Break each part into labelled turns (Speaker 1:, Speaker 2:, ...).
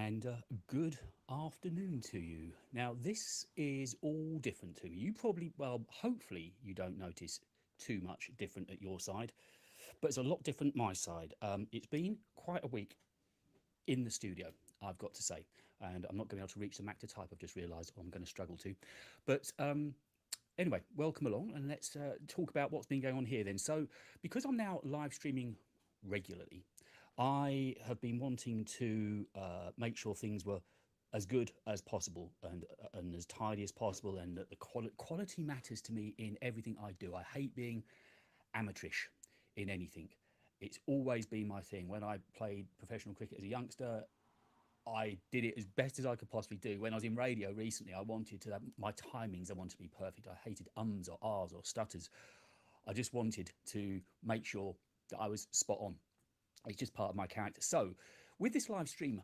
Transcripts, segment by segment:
Speaker 1: and good afternoon to you. Now, this is all different to me. You probably, well, hopefully, you don't notice too much different at your side, but it's a lot different my side. It's been quite a week in the studio, I've got to say, and I'm not going to be able to reach the Mac to type. I've just realised I'm going to struggle to. But anyway, welcome along, and let's talk about what's been going on here then. So, because I'm now live streaming regularly, I have been wanting to make sure things were as good as possible and as tidy as possible, and that the quality matters to me in everything I do. I hate being amateurish in anything. It's always been my thing. When I played professional cricket as a youngster, I did it as best as I could possibly do. When I was in radio recently, I wanted to have my timings, I wanted to be perfect. I hated ums or ahs or stutters. I just wanted to make sure that I was spot on. It's just part of my character. So with this live stream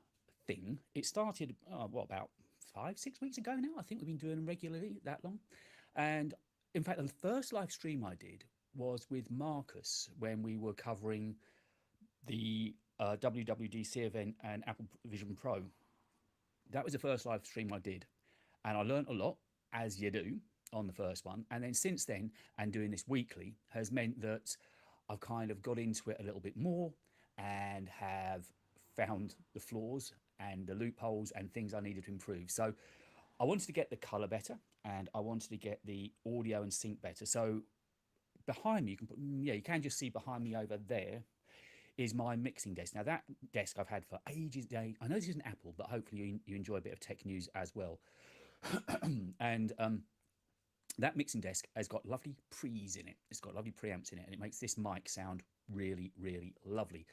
Speaker 1: thing, it started, about 5-6 weeks ago now. I think we've been doing them regularly that long. And in fact, the first live stream I did was with Marcus when we were covering the WWDC event and Apple Vision Pro. That was the first live stream I did. And I learned a lot, as you do, on the first one. And then since then, and doing this weekly, has meant that I've kind of got into it a little bit more and have found the flaws and the loopholes and things I needed to improve. So I wanted to get the color better, and I wanted to get the audio and sync better. So behind me, you can put, you can just see behind me over there is my mixing desk. Now that desk I've had for ages. I know this isn't Apple, but hopefully you enjoy a bit of tech news as well. And that mixing desk has got lovely pre's in it. It's got lovely preamps in it, and it makes this mic sound really, really lovely.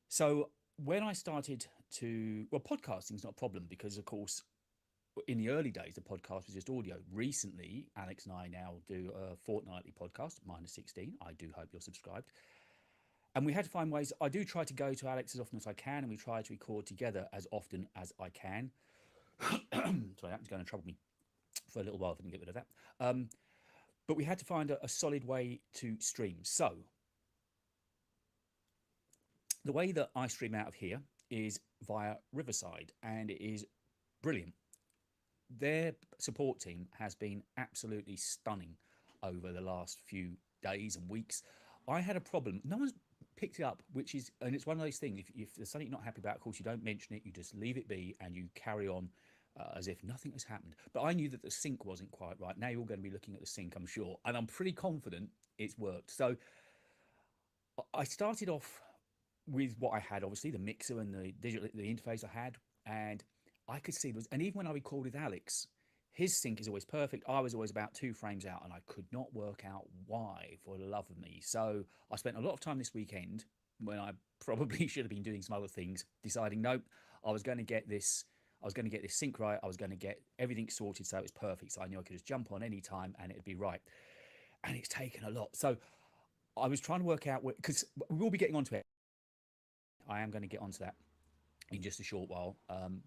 Speaker 1: So when I started to, well, podcasting is not a problem because, of course, in the early days, the podcast was just audio. Recently, Alex and I now do a fortnightly podcast, -16. I do hope you're subscribed. And we had to find ways. I do try to go to Alex as often as I can, and we try to record together as often as I can. Sorry, that was going to trouble me for a little while if I can get rid of that. But we had to find a solid way to stream. So the way that I stream out of here is via Riverside, and it is brilliant. Their support team has been absolutely stunning over the last few days and weeks. I had a problem. No one's picked it up, which is, and it's one of those things, if there's something you're not happy about, of course, you don't mention it, you just leave it be and you carry on as if nothing has happened. But I knew that the sync wasn't quite right. Now you're all going to be looking at the sync, I'm sure, and I'm pretty confident it's worked. So I started off with what I had, obviously, the mixer and the interface I had, and I could see and even when I record with Alex, his sync is always perfect. I was always about 2 frames out, and I could not work out why, for the love of me. So I spent a lot of time this weekend, when I probably should have been doing some other things, deciding, nope, I was going to get this sync right. I was going to get everything sorted so it was perfect. So I knew I could just jump on any time and it'd be right. And it's taken a lot. So I was trying to work out, because we will be getting onto it. I am going to get onto that in just a short while,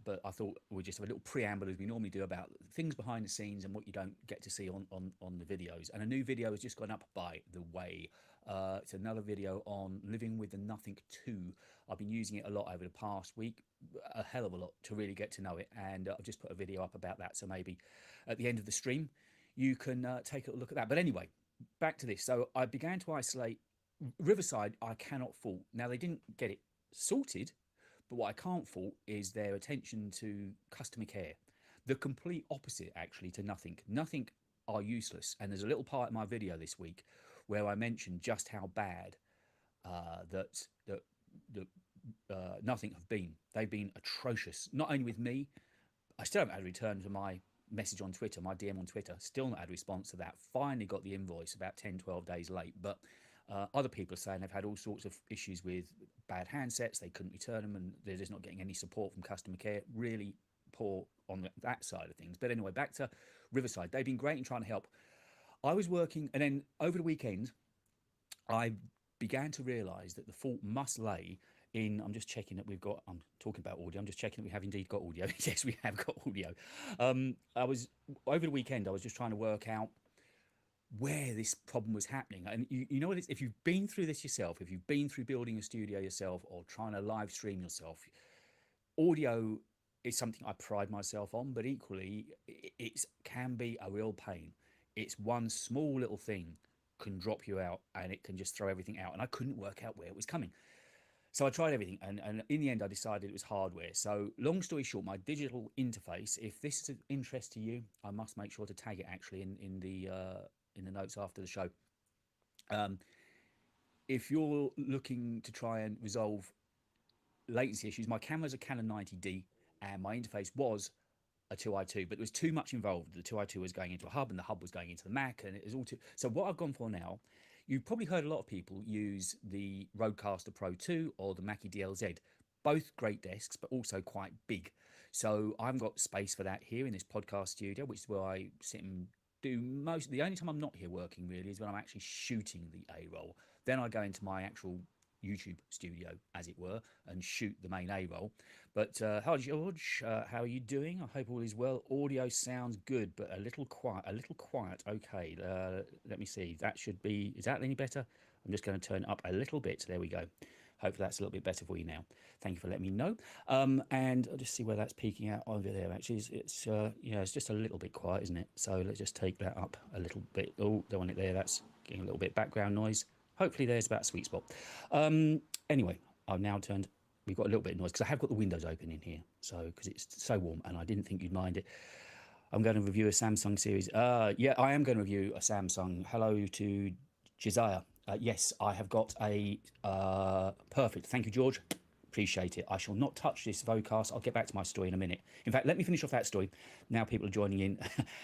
Speaker 1: but I thought we'd just have a little preamble, as we normally do, about things behind the scenes and what you don't get to see on the videos. And a new video has just gone up, by the way. It's another video on living with the Nothing 2. I've been using it a lot over the past week, a hell of a lot, to really get to know it, and I've just put a video up about that, so maybe at the end of the stream you can take a look at that. But anyway, back to this. So I began to isolate Riverside. I cannot fault. Now, they didn't get it sorted, but what I can't fault is their attention to customer care. The complete opposite, actually, to Nothing. Nothing are useless. And there's a little part in my video this week where I mentioned just how bad Nothing have been. They've been atrocious. Not only with me, I still haven't had a return to my message on Twitter, my DM on Twitter. Still not had a response to that. Finally got the invoice about 10-12 days late. But other people are saying they've had all sorts of issues with bad handsets. They couldn't return them, and they're just not getting any support from customer care. Really poor on that side of things. But anyway, back to Riverside. They've been great in trying to help. I was working, and then over the weekend, I began to realise that the fault must lay in, I'm just checking that we've got, I'm talking about audio, I'm just checking that we have indeed got audio. Yes, we have got audio. Over the weekend, I was just trying to work out where this problem was happening. And you know what, if you've been through this yourself, if you've been through building a studio yourself or trying to live stream yourself, audio is something I pride myself on, but equally, it can be a real pain. It's one small little thing can drop you out and it can just throw everything out. And I couldn't work out where it was coming. So I tried everything, and in the end, I decided it was hardware. So long story short, my digital interface, if this is of interest to you, I must make sure to tag it actually in the notes after the show. Um, if you're looking to try and resolve latency issues, my camera's a Canon 90D, and my interface was a 2i2, but there was too much involved. The 2i2 was going into a hub, and the hub was going into the Mac, and it was all too. So what I've gone for now, you've probably heard a lot of people use the Rodecaster Pro 2 or the Mackie DLZ. Both great desks, but also quite big. So I've got space for that here in this podcast studio, which is where I sit and do most. The only time I'm not here working really is when I'm actually shooting the A-roll. Then I go into my actual YouTube studio, as it were, and shoot the main A-roll. But hi George, how are you doing? I hope all is well. Audio sounds good, but a little quiet. A little quiet. Okay, let me see. That should be. Is that any better? I'm just going to turn up a little bit. There we go. Hopefully that's a little bit better for you now. Thank you for letting me know. And I'll just see where that's peaking out over there. Actually, it's yeah, it's just a little bit quiet, isn't it? So let's just take that up a little bit. Oh, don't want it there. That's getting a little bit background noise. Hopefully there's about a sweet spot. Anyway, I've now turned. We've got a little bit of noise because I have got the windows open in here. So because it's so warm, and I didn't think you'd mind it. I'm going to review a Samsung series. Yeah, I am going to review a Samsung. Hello to Josiah. Yes, I have got a perfect. Thank you, George. Appreciate it. I shall not touch this Vocast. I'll get back to my story in a minute. In fact, let me finish off that story. Now people are joining in,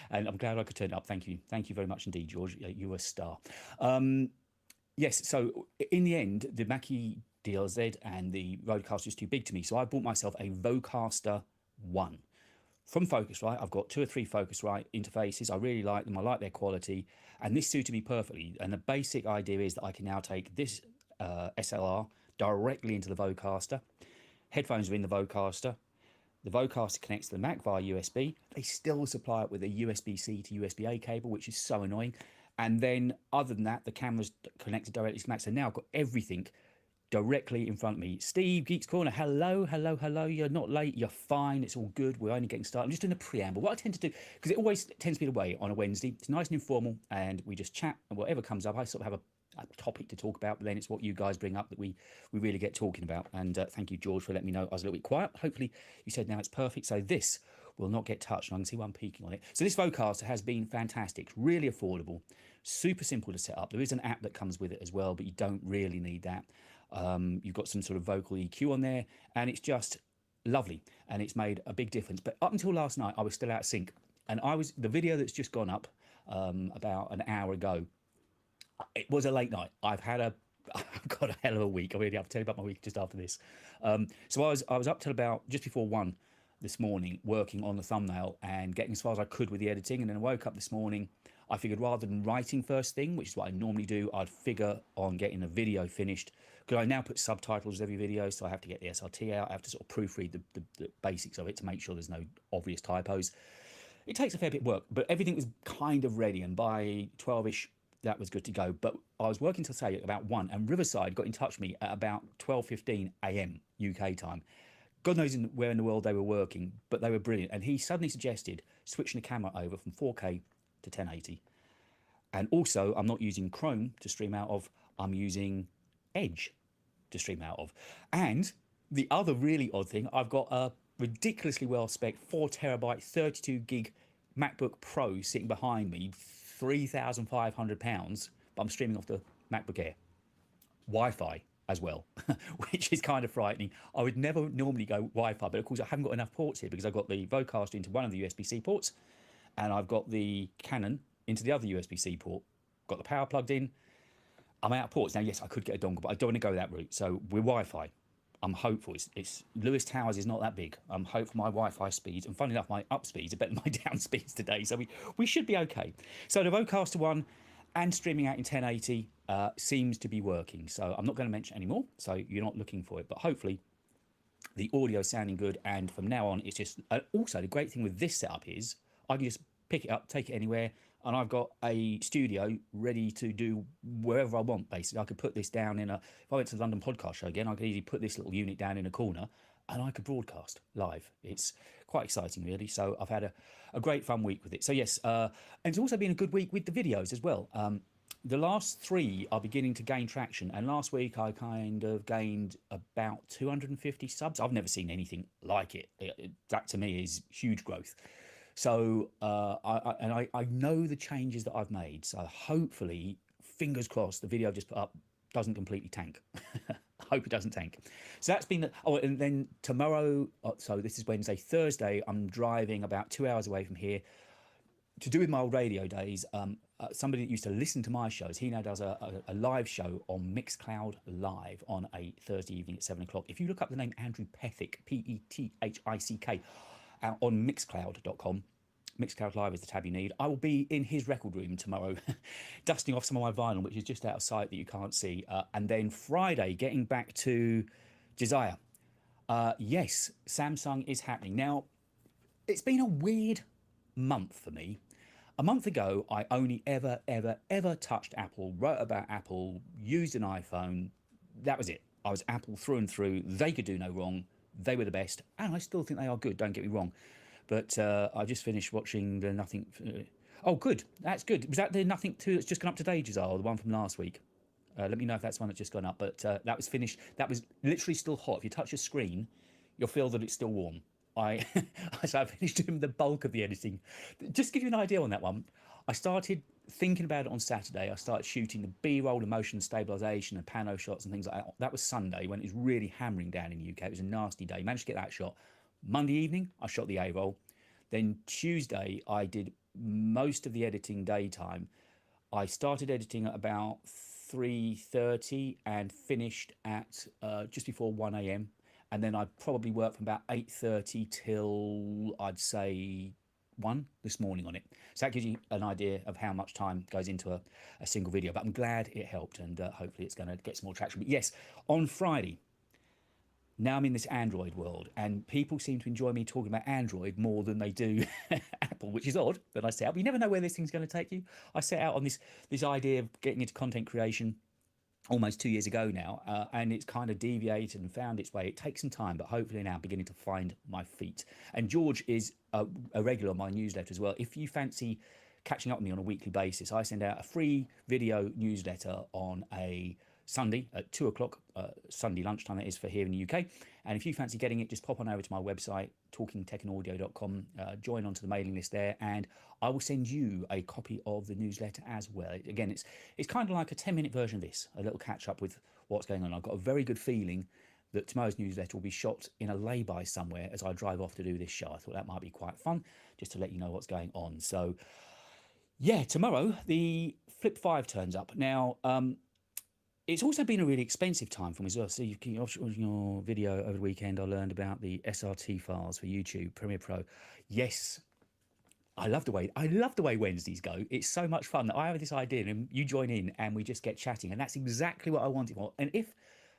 Speaker 1: and I'm glad I could turn it up. Thank you. Thank you very much indeed, George. You're a star. Yes, so in the end, the Mackie DLZ and the Rodecaster is too big to me. So I bought myself a Vocaster 1 from Focusrite. I've got 2 or 3 Focusrite interfaces. I really like them. I like their quality. And this suited me perfectly. And the basic idea is that I can now take this SLR directly into the Vocaster. Headphones are in the Vocaster. The Vocaster connects to the Mac via USB. They still supply it with a USB-C to USB-A cable, which is so annoying. And then other than that, the camera's connected directly to Mac. So now I've got everything directly in front of me. Steve, Geeks Corner, hello, hello, hello. You're not late. You're fine. It's all good. We're only getting started. I'm just doing a preamble. What I tend to do, because it always tends to be the way on a Wednesday, it's nice and informal, and we just chat, and whatever comes up, I sort of have a topic to talk about, but then it's what you guys bring up that we really get talking about. And thank you, George, for letting me know I was a little bit quiet. Hopefully you said now it's perfect. So this will not get touched. And I can see why I'm peeking on it. So this Vocaster has been fantastic, really affordable, super simple to set up. There is an app that comes with it as well, but you don't really need that. You've got some sort of vocal EQ on there, and it's just lovely, and it's made a big difference. But up until last night, I was still out of sync, and the video that's just gone up about an hour ago, it was a late night. I've got a hell of a week. I really have to tell you about my week just after this. So I was up till about just before 1 this morning, working on the thumbnail and getting as far as I could with the editing. And then I woke up this morning. I figured rather than writing first thing, which is what I normally do, I'd figure on getting a video finished. Because I now put subtitles every video, so I have to get the SRT out. I have to sort of proofread the basics of it to make sure there's no obvious typos. It takes a fair bit of work, but everything was kind of ready. And by 12ish, that was good to go. But I was working till say about 1, and Riverside got in touch with me at about 12:15 a.m. UK time. God knows where in the world they were working, but they were brilliant. And he suddenly suggested switching the camera over from 4K to 1080. And also, I'm not using Chrome to stream out of, I'm using Edge to stream out of. And the other really odd thing, I've got a ridiculously well-spec 4TB 32 gig MacBook Pro sitting behind me, £3,500, but I'm streaming off the MacBook Air. Wi-Fi as well, which is kind of frightening. I would never normally go Wi-Fi, but of course I haven't got enough ports here because I've got the Vocaster into one of the USB-C ports, and I've got the Canon into the other USB-C port. Got the power plugged in. I'm out of ports. Now, yes, I could get a dongle, but I don't want to go that route. So we're Wi-Fi. I'm hopeful. It's Lewis Towers is not that big. I'm hopeful my Wi-Fi speeds, and funnily enough, my up speeds are better than my down speeds today. So we should be okay. So the Vocaster 1 and streaming out in 1080 seems to be working. So I'm not going to mention any more. So you're not looking for it, but hopefully the audio is sounding good. And from now on, it's just also the great thing with this setup is I can just pick it up, take it anywhere, and I've got a studio ready to do wherever I want, basically. I could put this down in if I went to the London Podcast Show again, I could easily put this little unit down in a corner and I could broadcast live. It's quite exciting, really. So I've had a great fun week with it. So yes, and it's also been a good week with the videos as well. The last 3 are beginning to gain traction, and last week I kind of gained about 250 subs. I've never seen anything like it. That to me is huge growth. So I know the changes that I've made. So hopefully, fingers crossed, the video I've just put up doesn't completely tank. I hope it doesn't tank. So that's been. Oh, and then tomorrow. So this is Wednesday. Thursday, I'm driving about 2 hours away from here to do with my old radio days. Somebody that used to listen to my shows, he now does a live show on Mixcloud Live on a Thursday evening at 7 o'clock. If you look up the name Andrew Pethick, Pethick, on mixcloud.com, Mixcloud Live is the tab you need. I will be in his record room tomorrow, dusting off some of my vinyl, which is just out of sight that you can't see. And then Friday, getting back to Josiah. Yes, Samsung is happening. Now, it's been a weird month for me. A month ago, I only ever touched Apple, wrote about Apple, used an iPhone. That was it. I was Apple through and through. They could do no wrong. They were the best. And I still think they are good, don't get me wrong. But I just finished watching the Nothing... oh, good. That's good. Was that the Nothing 2 that's just gone up today, Giselle, the one from last week? Let me know if that's one that's just gone up. But that was finished. That was literally still hot. If you touch a screen, you'll feel that it's still warm. So I finished doing the bulk of the editing. Just to give you an idea on that one, I started thinking about it on Saturday. I started shooting the B-roll, the motion stabilisation and pano shots and things like that. That was Sunday when it was really hammering down in the UK. It was a nasty day. Managed to get that shot. Monday evening, I shot the A-roll. Then Tuesday, I did most of the editing daytime. I started editing at about 3:30 and finished at just before 1 a.m. And then I probably worked from about 8:30 till I'd say 1 this morning on it. So that gives you an idea of how much time goes into a single video. But I'm glad it helped, and hopefully it's going to get some more traction. But yes, on Friday, now I'm in this Android world, and people seem to enjoy me talking about Android more than they do Apple, which is odd. But I set out. You never know where this thing's going to take you. I set out on this idea of getting into content creation almost 2 years ago now, and it's kind of deviated and found its way. It takes some time, but hopefully now I'm beginning to find my feet. And George is a regular on my newsletter as well. If you fancy catching up with me on a weekly basis, I send out a free video newsletter on a Sunday at 2 o'clock, Sunday lunchtime that is for here in the UK. And if you fancy getting it, just pop on over to my website, talkingtechandaudio.com, join onto the mailing list there, and I will send you a copy of the newsletter as well. Again, it's kind of like a 10-minute version of this, a little catch up with what's going on. I've got a very good feeling that tomorrow's newsletter will be shot in a lay-by somewhere as I drive off to do this show. I thought that might be quite fun, just to let you know what's going on. So yeah, tomorrow the Flip 5 turns up. Now, it's also been a really expensive time for me as well. So you can watch your video over the weekend. I learned about the SRT files for YouTube Premiere Pro. Yes, I love the way Wednesdays go. It's so much fun that I have this idea and you join in and we just get chatting, and that's exactly what I wanted. And if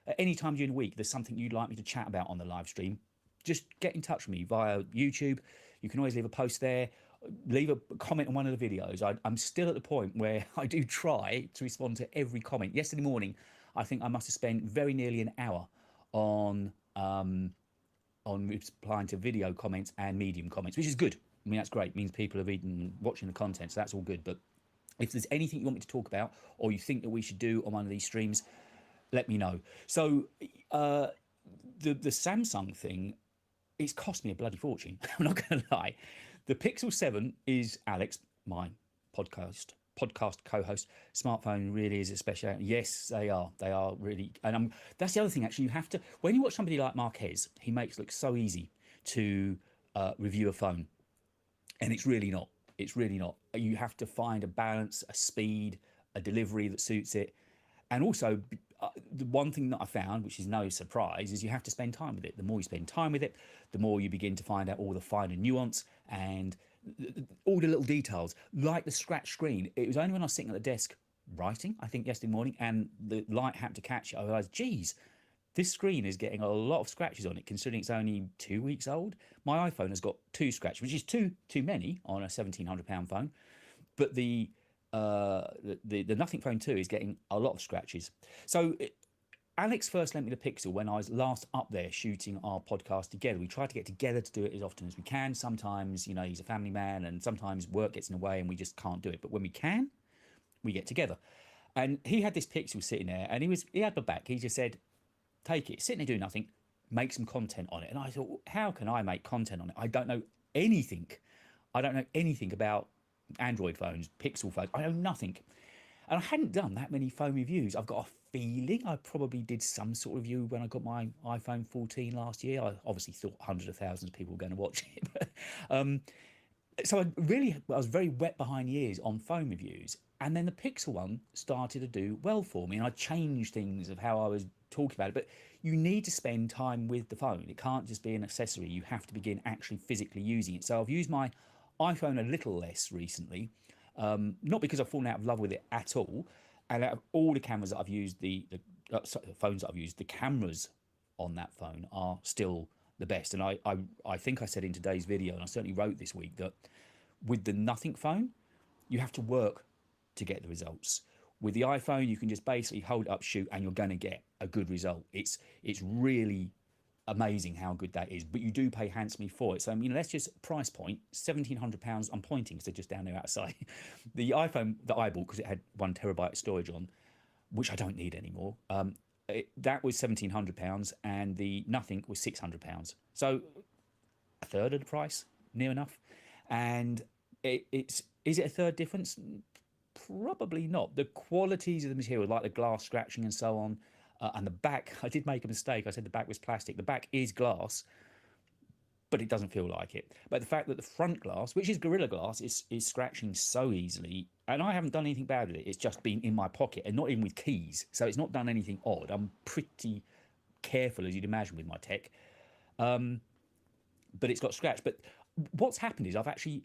Speaker 1: at any time during the week there's something you'd like me to chat about on the live stream, just get in touch with me via YouTube. You can always leave a post there. Leave a comment on one of the videos. I'm still at the point where I do try to respond to every comment. Yesterday morning, I think I must have spent very nearly an hour on replying to video comments and Medium comments, which is good. I mean, that's great. It means people are reading and watching the content, so that's all good. But if there's anything you want me to talk about or you think that we should do on one of these streams, let me know. So the Samsung thing, it's cost me a bloody fortune. I'm not going to lie. The Pixel 7 is Alex, my podcast co-host. Smartphone really is a special. Yes, they are. They are really. And that's the other thing, actually. You have to, when you watch somebody like Marquez, he makes it look so easy to review a phone. And it's really not. It's really not. You have to find a balance, a speed, a delivery that suits it. And also, the one thing that I found, which is no surprise, is you have to spend time with it. The more you spend time with it, the more you begin to find out all the finer nuance and all the little details, like the scratch screen. It was only when I was sitting at the desk writing, I think yesterday morning, and the light happened to catch it. I realised, geez, this screen is getting a lot of scratches on it, considering it's only 2 weeks old. My iPhone has got 2 scratches, which is too many on a £1,700 phone. But the Nothing Phone 2 is getting a lot of scratches. So Alex first lent me the Pixel when I was last up there shooting our podcast together. We try to get together to do it as often as we can. Sometimes, you know, he's a family man and sometimes work gets in the way and we just can't do it. But when we can, we get together. And he had this Pixel sitting there and he had my back. He just said, take it, sit there, do nothing, make some content on it. And I thought, well, how can I make content on it? I don't know anything. I don't know anything about Android phones, Pixel phones. I know nothing. And I hadn't done that many phone reviews. I've got a feeling I probably did some sort of review when I got my iPhone 14 last year. I obviously thought hundreds of thousands of people were going to watch it. So I was very wet behind the ears on phone reviews. And then the Pixel one started to do well for me. And I changed things of how I was talking about it. But you need to spend time with the phone. It can't just be an accessory. You have to begin actually physically using it. So I've used my iPhone a little less recently. Not because I've fallen out of love with it at all. And out of all the cameras that I've used, the phones that I've used, the cameras on that phone are still the best. And I think I said in today's video, and I certainly wrote this week, that with the Nothing phone, you have to work to get the results. With the iPhone, you can just basically hold it up, shoot, and you're going to get a good result. It's really amazing how good that is, but you do pay handsomely for it. So, I mean, let's just price point £1,700. I'm pointing because they're just down there outside. The iPhone that I bought, because it had 1 terabyte storage on, which I don't need anymore, that was £1,700, and the Nothing was £600. So a third of the price, near enough. And is it a third difference? Probably not. The qualities of the material, like the glass scratching and so on, and the back, I did make a mistake. I said the back was plastic. The back is glass, but it doesn't feel like it. But the fact that the front glass, which is Gorilla Glass, is scratching so easily, and I haven't done anything bad with it. It's just been in my pocket, and not even with keys. So it's not done anything odd. I'm pretty careful, as you'd imagine, with my tech. But it's got scratched. But what's happened is I've actually,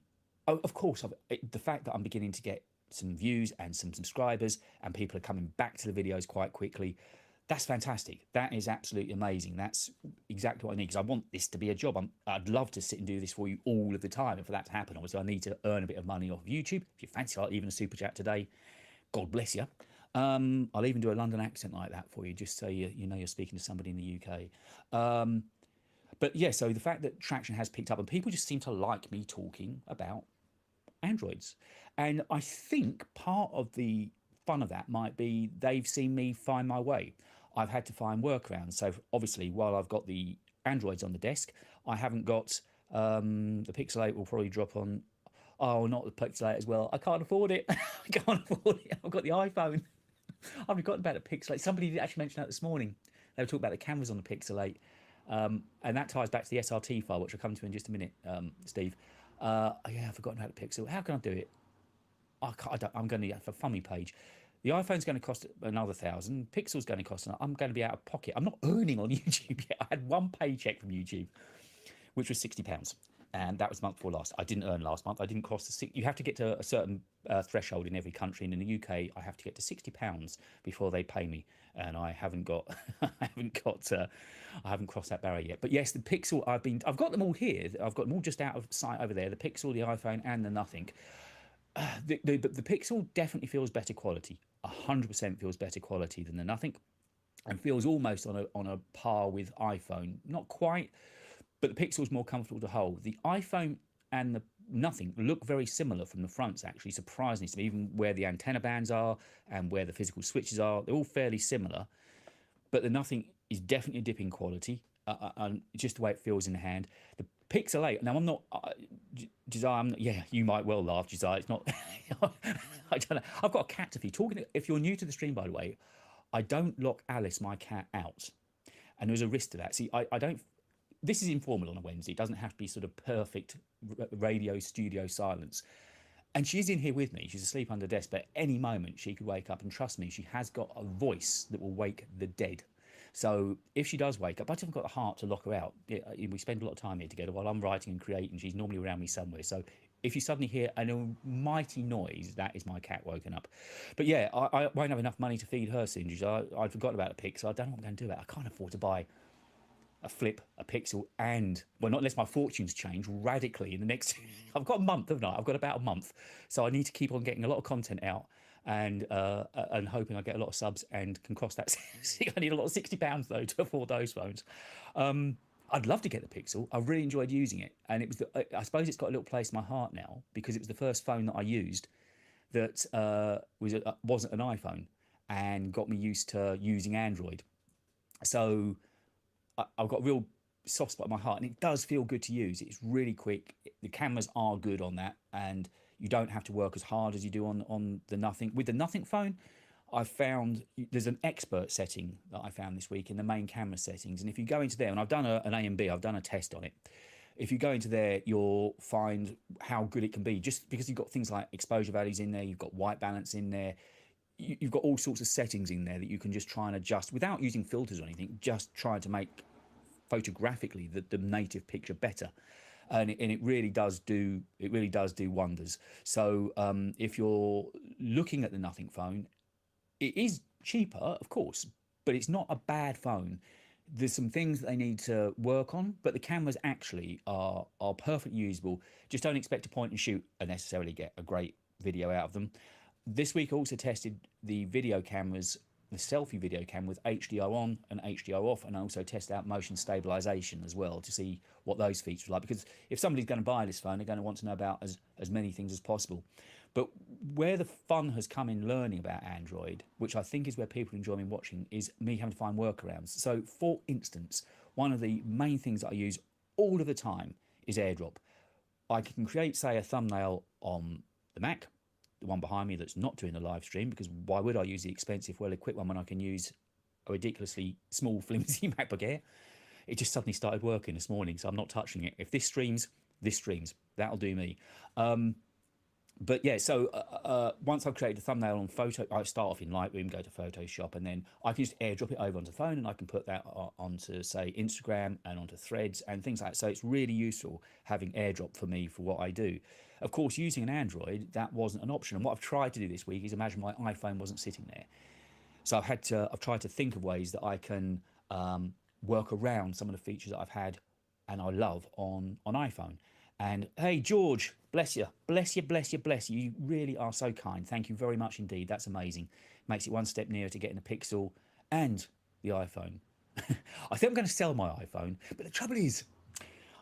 Speaker 1: of course, the fact that I'm beginning to get some views and some subscribers, and people are coming back to the videos quite quickly, that's fantastic. That is absolutely amazing. That's exactly what I need, because I want this to be a job. I'd love to sit and do this for you all of the time. And for that to happen, obviously, I need to earn a bit of money off of YouTube. If you fancy even a super chat today, God bless you. I'll even do a London accent like that for you, just so you know you're speaking to somebody in the UK. But yeah, so the fact that traction has picked up, and people just seem to like me talking about Androids. And I think part of the fun of that might be they've seen me find my way. I've had to find workarounds. So obviously, while I've got the Androids on the desk, I haven't got the Pixel 8 will probably drop on. Oh, not the Pixel 8 as well. I can't afford it. I can't afford it. I've got the iPhone. I've forgotten about the Pixel 8. Somebody actually mentioned that this morning. They were talking about the cameras on the Pixel 8. And that ties back to the SRT file, which I'll come to in just a minute, Steve. Yeah, I've forgotten about the Pixel. How can I do it? I'm going to have a funny page. The iPhone's going to cost another 1,000. Pixel's going to cost. I'm going to be out of pocket. I'm not earning on YouTube yet. I had one paycheck from YouTube, which was £60, and that was the month before last. I didn't earn last month. I didn't cost you have to get to a certain threshold in every country, and in the UK, I have to get to £60 before they pay me, and I haven't got, I haven't crossed that barrier yet. But yes, the Pixel, I've got them all here. I've got them all just out of sight over there. The Pixel, the iPhone, and the Nothing. The Pixel definitely feels better quality. 100% feels better quality than the Nothing, and feels almost on a par with iPhone. Not quite, but the Pixel's more comfortable to hold. The iPhone and the Nothing look very similar from the fronts, actually, surprisingly to me. Even where the antenna bands are and where the physical switches are, they're all fairly similar. But the Nothing is definitely a dip in quality, and just the way it feels in the hand. The Pixel 8. Now, I'm not, Josiah. Yeah, you might well laugh, Josiah. It's not. I don't know. I've got a cat to feed. If you're new to the stream, by the way, I don't lock Alice, my cat, out, and there's a risk to that. See, I don't. This is informal on a Wednesday. It doesn't have to be sort of perfect radio studio silence. And she's in here with me. She's asleep under the desk, but at any moment she could wake up. And trust me, she has got a voice that will wake the dead. So if she does wake up, I haven't got the heart to lock her out. We spend a lot of time here together while I'm writing and creating. She's normally around me somewhere. So if you suddenly hear an almighty noise, that is my cat woken up. But yeah, I won't have enough money to feed her soon. I'd forgotten about the Pixel. I don't know what I'm going to do about it. I can't afford to buy a Flip, a Pixel, and, well, not unless my fortunes change radically in the next. I've got a month, haven't I? I've got about a month. So I need to keep on getting a lot of content out. and hoping I get a lot of subs and can cross that. I need a lot of £60 though to afford those phones. I'd love to get the Pixel. I really enjoyed using it, and it was. I suppose it's got a little place in my heart now because it was the first phone that I used that wasn't an iPhone and got me used to using Android. So I've got a real soft spot in my heart, and it does feel good to use. It's really quick. The cameras are good on that, and you don't have to work as hard as you do on the Nothing. With the Nothing phone, I found there's an expert setting that I found this week in the main camera settings, and if you go into there, and I've done an A and B, I've done a test on it. If you go into there, you'll find how good it can be, just because you've got things like exposure values in there, you've got white balance in there, you've got all sorts of settings in there that you can just try and adjust without using filters or anything, just trying to make photographically the native picture better. And it really does do wonders. So if you're looking at the Nothing phone, it is cheaper, of course, but it's not a bad phone. There's some things that they need to work on, but the cameras actually are perfectly usable. Just don't expect to point and shoot and necessarily get a great video out of them. This week I also tested the video cameras, the selfie video camera with HDR on and HDR off, and I also tested out motion stabilization as well to see what those features are like, because if somebody's going to buy this phone, they're going to want to know about as many things as possible. But where the fun has come in learning about Android, which I think is where people enjoy me watching, is me having to find workarounds. So for instance, one of the main things that I use all of the time is AirDrop. I can create, say, a thumbnail on the Mac, the one behind me that's not doing the live stream, because why would I use the expensive, well-equipped one when I can use a ridiculously small, flimsy MacBook Air? It just suddenly started working this morning, so I'm not touching it. If this streams, this streams. That'll do me. But yeah, so once I've created a thumbnail on photo, I start off in Lightroom, go to Photoshop, and then I can just AirDrop it over onto the phone, and I can put that onto, say, Instagram and onto Threads and things like that. So it's really useful having AirDrop for me for what I do. Of course, using an Android, that wasn't an option. And what I've tried to do this week is imagine my iPhone wasn't sitting there. So I've tried to think of ways that I can work around some of the features that I've had and I love on iPhone. And hey, George, bless you, bless you, bless you, bless you. You really are so kind. Thank you very much indeed. That's amazing. Makes it one step nearer to getting a Pixel and the iPhone. I think I'm going to sell my iPhone, but the trouble is,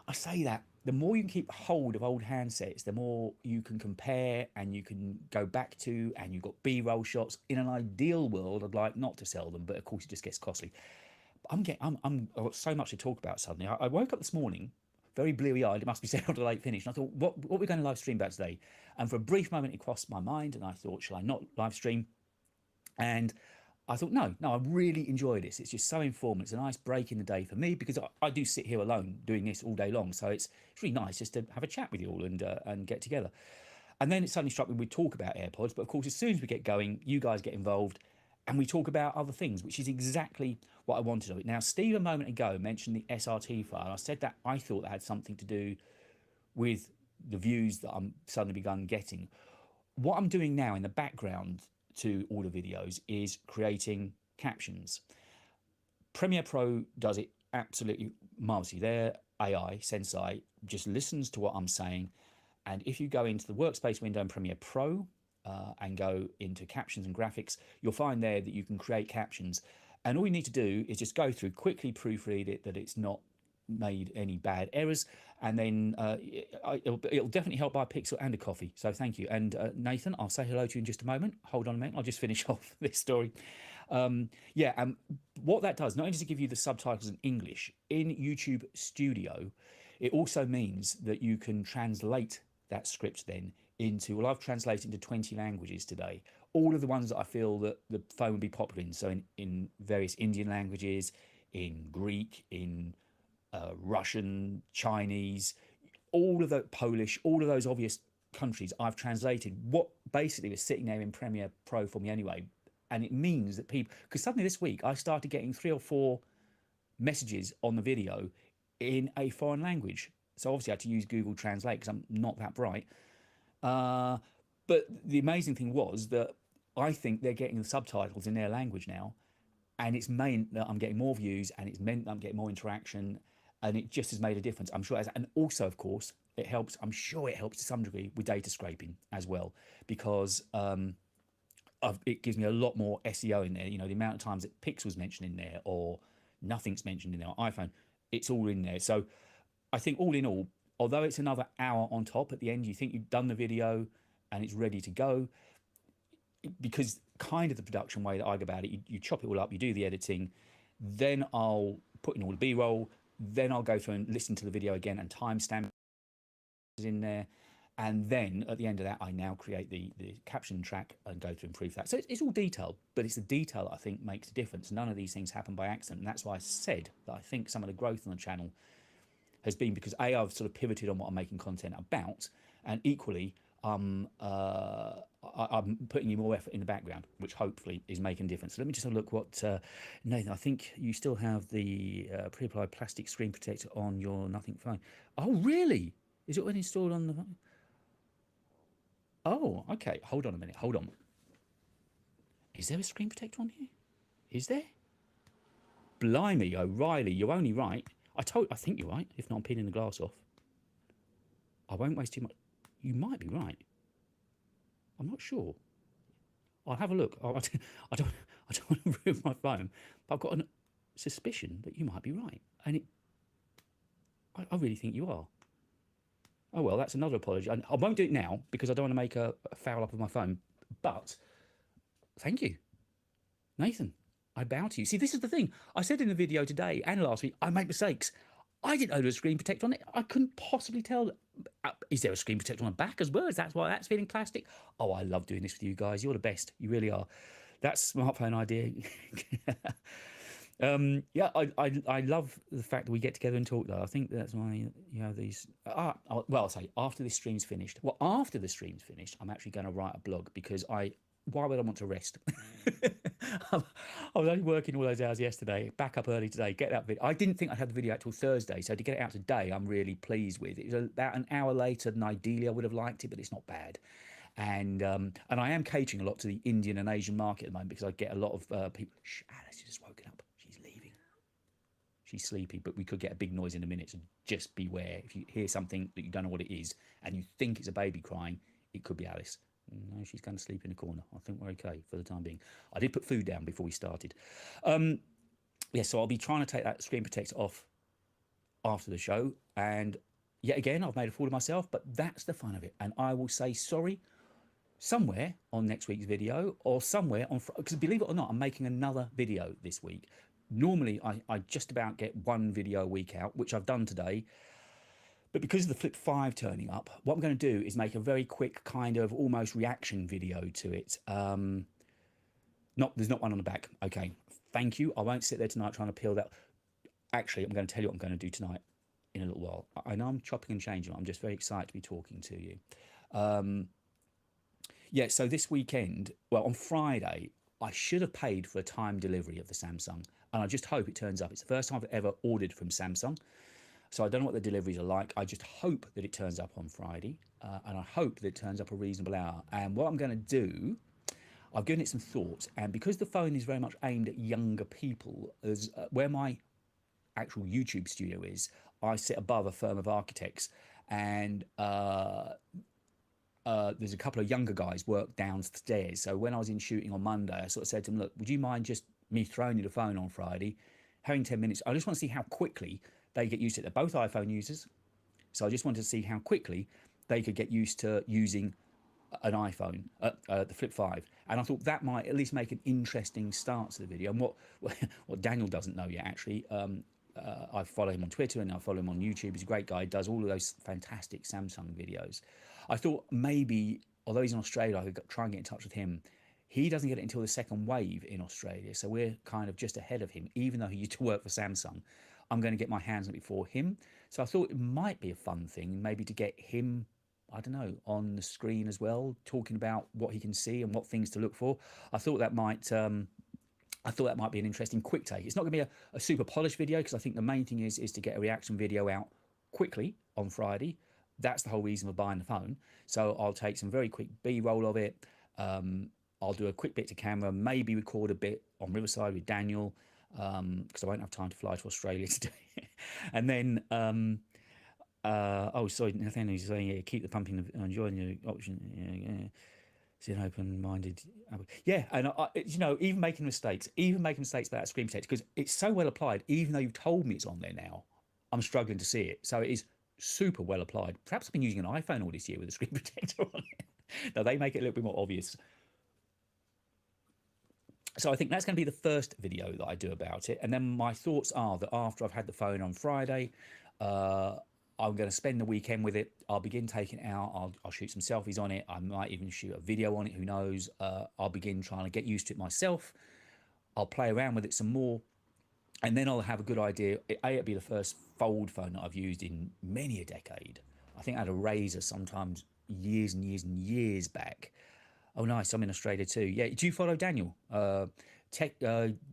Speaker 1: I say that the more you can keep hold of old handsets, the more you can compare and you can go back to, and you've got B-roll shots. In an ideal world, I'd like not to sell them, but of course it just gets costly. I've got so much to talk about suddenly. I woke up this morning very bleary-eyed. It must be said after a late finish. And I thought, what are we going to live stream about today? And for a brief moment, it crossed my mind, and I thought, shall I not live stream? And I thought, no, I really enjoy this. It's just so informative. It's a nice break in the day for me, because I do sit here alone doing this all day long. So it's really nice just to have a chat with you all and get together. And then it suddenly struck me we'd talk about AirPods. But of course, as soon as we get going, you guys get involved and we talk about other things, which is exactly what I wanted of it. Now, Steve a moment ago mentioned the SRT file. I said that I thought that had something to do with the views that I'm suddenly begun getting. What I'm doing now in the background to all the videos is creating captions. Premiere Pro does it absolutely marvelously. Their AI, Sensei, just listens to what I'm saying. And if you go into the workspace window in Premiere Pro and go into captions and graphics, you'll find there that you can create captions. And all you need to do is just go through, quickly proofread it, that it's not made any bad errors, and then it'll definitely help buy a Pixel and a coffee. So thank you. And Nathan, I'll say hello to you in just a moment. Hold on a minute, I'll just finish off this story. What that does, not only does it give you the subtitles in English in YouTube Studio, it also means that you can translate that script then into, well, I've translated into 20 languages today, all of the ones that I feel that the phone would be popular in. So in various Indian languages, in Greek, in Russian, Chinese, all of the Polish, all of those obvious countries, I've translated what basically was sitting there in Premiere Pro for me anyway. And it means that people, because suddenly this week I started getting 3 or 4 messages on the video in a foreign language. So obviously I had to use Google Translate because I'm not that bright. But the amazing thing was that I think they're getting the subtitles in their language now, and it's meant that I'm getting more views, and it's meant that I'm getting more interaction, and it just has made a difference. I'm sure it has. And also, of course, it helps. I'm sure it helps to some degree with data scraping as well, because it gives me a lot more SEO in there. You know, the amount of times that Pixel's mentioned in there or nothing's mentioned in there on iPhone, it's all in there. So I think all in all, although it's another hour on top at the end, you think you've done the video and it's ready to go, because kind of the production way that I go about it, you chop it all up, you do the editing, then I'll put in all the B-roll, then I'll go through and listen to the video again and timestamp in there. And then at the end of that, I now create the caption track and go to improve that. So it's all detailed, but it's the detail that I think makes a difference. None of these things happen by accident. And that's why I said that I think some of the growth on the channel has been because I've sort of pivoted on what I'm making content about, and equally I'm putting in more effort in the background, which hopefully is making a difference. So let me just have a look what Nathan, I think you still have the pre-applied plastic screen protector on your Nothing phone. Oh really? Is it already installed on the phone? Oh, okay, hold on a minute, hold on. Is there a screen protector on here? Is there? Blimey, O'Reilly, you're only right. I think you're right. If not, I'm peeling the glass off. I won't waste too much. You might be right. I'm not sure. I'll have a look. I don't want to ruin my phone, but I've got a suspicion that you might be right. And I really think you are. Oh, well, that's another apology. I won't do it now because I don't want to make a foul up of my phone. But thank you, Nathan. I bow to you. See, this is the thing. I said in the video today and last week, I make mistakes. I didn't know there was a screen protector on it. I couldn't possibly tell. Is there a screen protector on the back as well? Is that why that's feeling plastic? Oh, I love doing this with you guys. You're the best. You really are. That smartphone idea. Yeah, I love the fact that we get together and talk, though. I think that's why you have these. Well, I'll say after this stream's finished. Well, after the stream's finished, I'm actually going to write a blog because why would I want to rest? I was only working all those hours yesterday, back up early today, get that video. I didn't think I'd have the video out till Thursday, so to get it out today, I'm really pleased with. It was about an hour later than ideally I would have liked it, but it's not bad. And I am catering a lot to the Indian and Asian market at the moment because I get a lot of people. Shh, Alice has just woken up. She's leaving. She's sleepy, but we could get a big noise in a minute, so just beware. If you hear something that you don't know what it is and you think it's a baby crying, it could be Alice. No, she's going to sleep in a corner. I think we're okay for the time being. I did put food down before we started. Yeah, so I'll be trying to take that screen protector off after the show. And yet again, I've made a fool of myself, but that's the fun of it. And I will say sorry somewhere on next week's video or somewhere on, because believe it or not, I'm making another video this week. Normally, I just about get one video a week out, which I've done today. But because of the Flip 5 turning up, what I'm going to do is make a very quick kind of almost reaction video to it. There's not one on the back. Okay, thank you. I won't sit there tonight trying to peel that. Actually, I'm going to tell you what I'm going to do tonight in a little while. I know I'm chopping and changing. I'm just very excited to be talking to you. Yeah, so this weekend, well, on Friday, I should have paid for a time delivery of the Samsung. And I just hope it turns up. It's the first time I've ever ordered from Samsung. So I don't know what the deliveries are like. I just hope that it turns up on Friday. And I hope that it turns up a reasonable hour. And what I'm going to do, I've given it some thought. And because the phone is very much aimed at younger people, as where my actual YouTube studio is, I sit above a firm of architects. And there's a couple of younger guys work downstairs. So when I was in shooting on Monday, I sort of said to them, look, would you mind just me throwing you the phone on Friday, having 10 minutes? I just want to see how quickly they get used to it. They're both iPhone users. So I just wanted to see how quickly they could get used to using an iPhone, the Flip 5. And I thought that might at least make an interesting start to the video. And what Daniel doesn't know yet, actually, I follow him on Twitter and I follow him on YouTube. He's a great guy. He does all of those fantastic Samsung videos. I thought maybe, although he's in Australia, I could try and get in touch with him. He doesn't get it until the second wave in Australia. So we're kind of just ahead of him, even though he used to work for Samsung. I'm going to get my hands on it before him. So I thought it might be a fun thing, maybe to get him, I don't know, on the screen as well, talking about what he can see and what things to look for. I thought that might be an interesting quick take. It's not going to be a super polished video because I think the main thing is to get a reaction video out quickly on Friday. That's the whole reason for buying the phone. So I'll take some very quick B-roll of it. I'll do a quick bit to camera, maybe record a bit on Riverside with Daniel, because I won't have time to fly to Australia today. And then, oh, sorry, Nathaniel's saying, yeah, keep the pumping, enjoying the option. Yeah, yeah. Is it an open-minded? Yeah, and even making mistakes, about screen protector, because it's so well applied. Even though you've told me it's on there now, I'm struggling to see it. So it is super well applied. Perhaps I've been using an iPhone all this year with a screen protector on it. Now they make it a little bit more obvious. So I think that's going to be the first video that I do about it. And then my thoughts are that after I've had the phone on Friday, I'm going to spend the weekend with it. I'll begin taking it out. I'll shoot some selfies on it. I might even shoot a video on it. Who knows? I'll begin trying to get used to it myself. I'll play around with it some more. And then I'll have a good idea. It'll be the first fold phone that I've used in many a decade. I think I had a Razor sometimes years and years and years back. Oh, nice. I'm in Australia too. Yeah. Do you follow Daniel?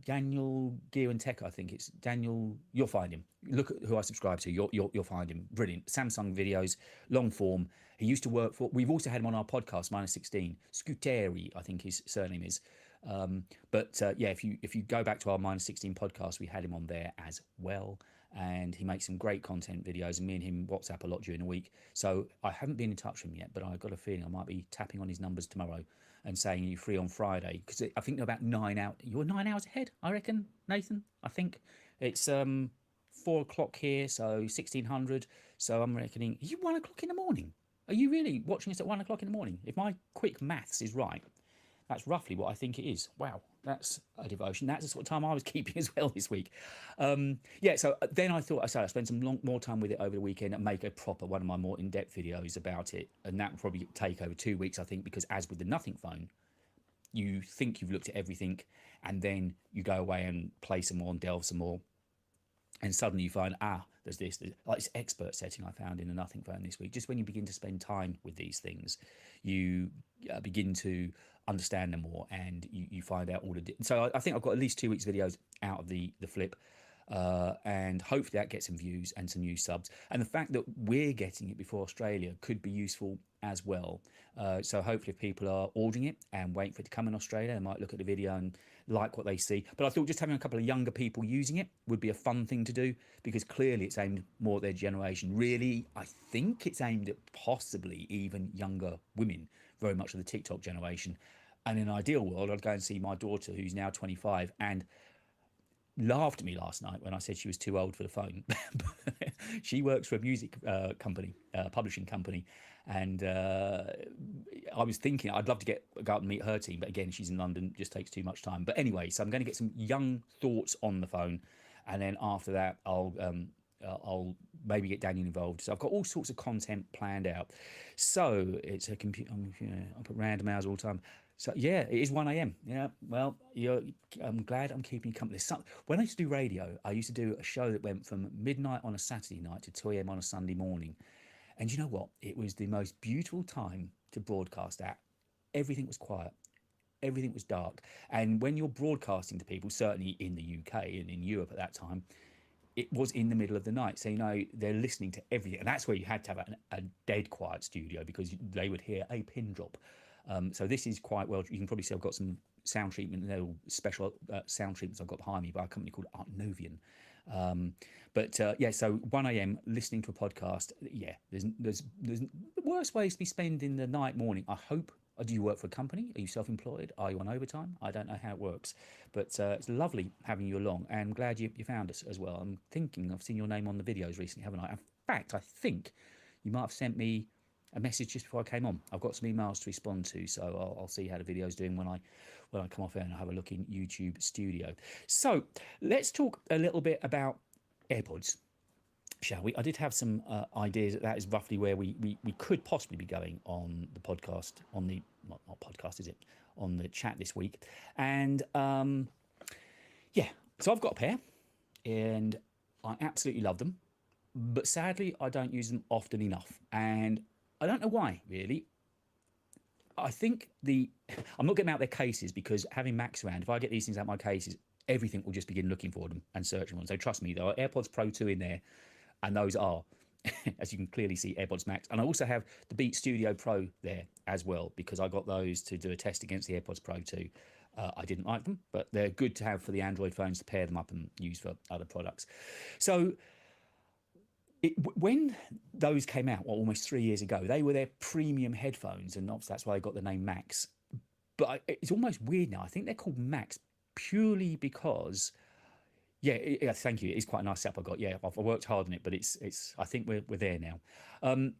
Speaker 1: Daniel Gear and Tech, I think it's Daniel. You'll find him. Look at who I subscribe to. You'll find him. Brilliant. Samsung videos, long form. He used to work for. We've also had him on our podcast, -16. Scuteri, I think his surname is. Yeah, if you go back to our -16 podcast, we had him on there as well. And he makes some great content videos, and me and him WhatsApp a lot during the week. So I haven't been in touch with him yet, but I've got a feeling I might be tapping on his numbers tomorrow and saying, "Are you free on Friday?" Because I think they're about 9 out. You're 9 hours ahead, I reckon, Nathan. I think it's 4 o'clock here, so 1600. So I'm reckoning. Are you 1 o'clock in the morning? Are you really watching us at 1 o'clock in the morning? If my quick maths is right, that's roughly what I think it is. Wow, that's a devotion. That's the sort of time I was keeping as well this week. Yeah, so then I thought, I spend some more time with it over the weekend and make a proper one of my more in-depth videos about it. And that will probably take over 2 weeks, I think, because as with the Nothing phone, you think you've looked at everything and then you go away and play some more and delve some more. And suddenly you find, there's this, like this expert setting I found in the Nothing phone this week. Just when you begin to spend time with these things, you begin to understand them more, and you find out all the. So I think I've got at least 2 weeks videos out of the Flip, and hopefully that gets some views and some new subs. And the fact that we're getting it before Australia could be useful as well. So hopefully if people are ordering it and waiting for it to come in Australia, they might look at the video and like what they see. But I thought just having a couple of younger people using it would be a fun thing to do, because clearly it's aimed more at their generation. Really, I think it's aimed at possibly even younger women, very much of the TikTok generation. And in an ideal world, I'd go and see my daughter, who's now 25, and laughed at me last night when I said she was too old for the phone. She works for a music company, publishing company, and I was thinking I'd love to go out and meet her team, but again, she's in London, just takes too much time. But anyway, so I'm going to get some young thoughts on the phone, and then after that, I'll maybe get Daniel involved. So I've got all sorts of content planned out. So it's a computer. I put random hours all the time. So yeah, it is 1 a.m. Yeah, well, I'm glad I'm keeping you company. When I used to do radio, I used to do a show that went from midnight on a Saturday night to 2 a.m. on a Sunday morning. And you know what? It was the most beautiful time to broadcast at. Everything was quiet. Everything was dark. And when you're broadcasting to people, certainly in the UK and in Europe at that time, it was in the middle of the night. So, they're listening to everything. And that's where you had to have a dead quiet studio, because they would hear a pin drop. So this is quite well. You can probably see I've got some sound treatment, little special sound treatments I've got behind me by a company called Art Novian. Yeah, so 1 a.m. listening to a podcast. Yeah, there's worse ways to be spending the morning. I hope. Do you work for a company? Are you self-employed? Are you on overtime? I don't know how it works, but it's lovely having you along, and I'm glad you found us as well. I'm thinking I've seen your name on the videos recently, haven't I? In fact, I think you might have sent me a message just before I came on. I've got some emails to respond to, so I'll see how the video's doing when I come off air and I'll have a look in YouTube Studio. So let's talk a little bit about AirPods, shall we? I did have some ideas. That is roughly where we could possibly be going on the podcast, on the not podcast, is it? On the chat this week. And yeah, so I've got a pair and I absolutely love them, but sadly I don't use them often enough, and I don't know why, really. I think I'm not getting out their cases, because having Max around, if I get these things out my cases, everything will just begin looking for them and searching for them. So trust me, there are AirPods Pro 2 in there, and those are, as you can clearly see, AirPods Max. And I also have the Beat Studio Pro there as well, because I got those to do a test against the AirPods Pro 2. I didn't like them, but they're good to have for the Android phones to pair them up and use for other products. So when those came out, almost 3 years ago, they were their premium headphones, and obviously that's why they got the name Max. but it's almost weird now. I think they're called Max purely because yeah, yeah. Thank you. It's quite a nice setup I got. Yeah, I've worked hard on it, but it's. I think we're there now. Um,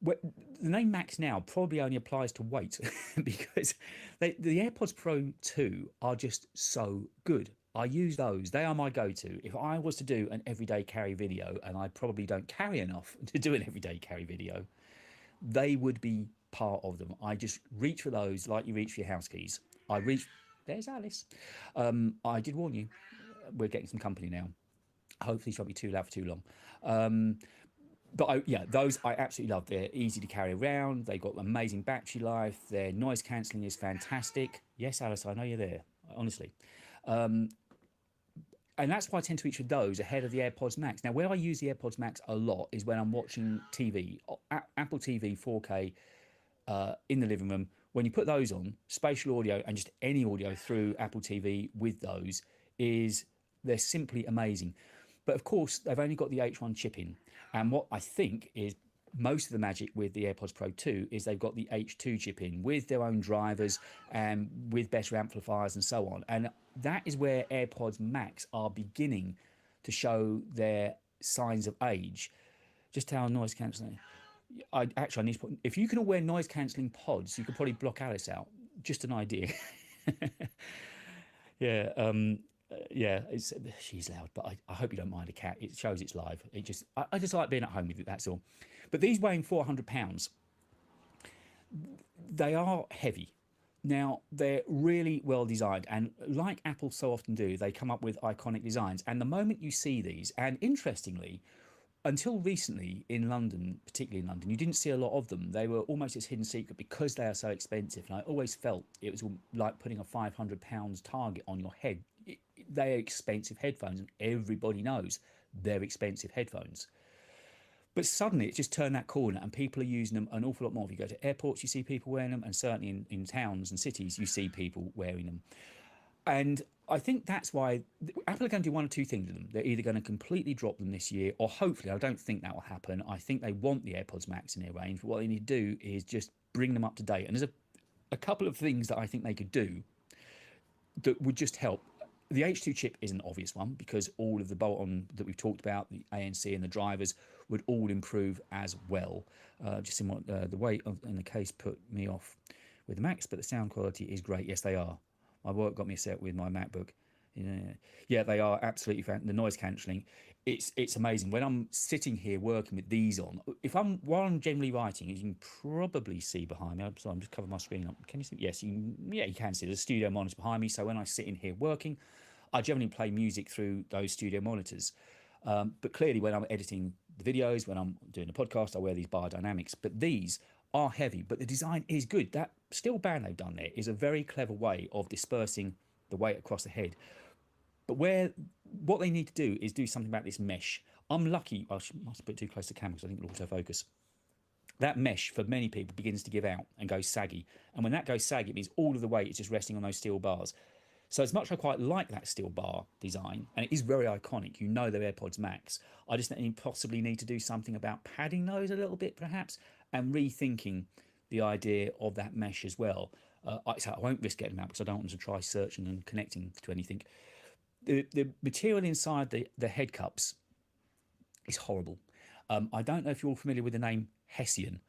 Speaker 1: the name Max now probably only applies to weight because the AirPods Pro 2 are just so good. I use those. They are my go-to. If I was to do an everyday carry video, and I probably don't carry enough to do an everyday carry video, they would be part of them. I just reach for those like you reach for your house keys. I reach. There's Alice. I did warn you. We're getting some company now. Hopefully, she won't be too loud for too long. Um, but yeah, those I absolutely love. They're easy to carry around. They've got amazing battery life. Their noise cancelling is fantastic. Yes, Alice, I know you're there. Honestly, and that's why I tend to reach for those ahead of the AirPods Max. Now, where I use the AirPods Max a lot is when I'm watching TV, Apple TV 4K in the living room. When you put those on, spatial audio and just any audio through Apple TV with those is they're simply amazing. But of course, they've only got the H1 chip in. And what I think is most of the magic with the AirPods Pro 2 is they've got the H2 chip in with their own drivers and with better amplifiers and so on. And that is where AirPods Max are beginning to show their signs of age. Just how noise cancelling. I need to put. If you can all wear noise cancelling pods, you could probably block Alice out. Just an idea. Yeah. Yeah, she's loud, but I hope you don't mind a cat. It shows it's live. I just like being at home with it. That's all. But these weighing £400, they are heavy. Now they're really well designed, and like Apple so often do, they come up with iconic designs. And the moment you see these, and interestingly, until recently in London, particularly in London, you didn't see a lot of them. They were almost this hidden secret because they are so expensive. And I always felt it was like putting a £500 target on your head. They are expensive headphones, and everybody knows they're expensive headphones. But suddenly it just turned that corner, and people are using them an awful lot more. If you go to airports, you see people wearing them, and certainly in towns and cities, you see people wearing them. And I think that's why Apple are going to do one or two things with them. They're either going to completely drop them this year, or hopefully, I don't think that will happen. I think they want the AirPods Max in their range, but what they need to do is just bring them up to date. And there's a couple of things that I think they could do that would just help. The H2 chip is an obvious one because all of the bolt-on that we've talked about, the ANC and the drivers, would all improve as well. Just in what the weight in the case put me off with the Max, but the sound quality is great. Yes, they are. My work got me set with my MacBook. Yeah, they are absolutely fantastic. The noise cancelling, it's amazing. When I'm sitting here working with these on, while I'm generally writing, as you can probably see behind me. I'm sorry, I'm just covering my screen up. Can you see? Yes, you can see. There's a studio monitor behind me. So when I sit in here working, I generally play music through those studio monitors. But clearly, when I'm editing the videos, when I'm doing a podcast, I wear these bar dynamics. But these are heavy, but the design is good. That steel band they've done there is a very clever way of dispersing the weight across the head. But what they need to do is do something about this mesh. I'm lucky. I must put it too close to the camera because I think it'll autofocus. That mesh for many people begins to give out and go saggy. And when that goes saggy, it means all of the weight is just resting on those steel bars. So as much as I quite like that steel bar design, and it is very iconic, you know they're AirPods Max, I just think you possibly need to do something about padding those a little bit perhaps, and rethinking the idea of that mesh as well. I won't risk getting them out because I don't want them to try searching and connecting to anything. The material inside the head cups is horrible. I don't know if you're all familiar with the name Hessian,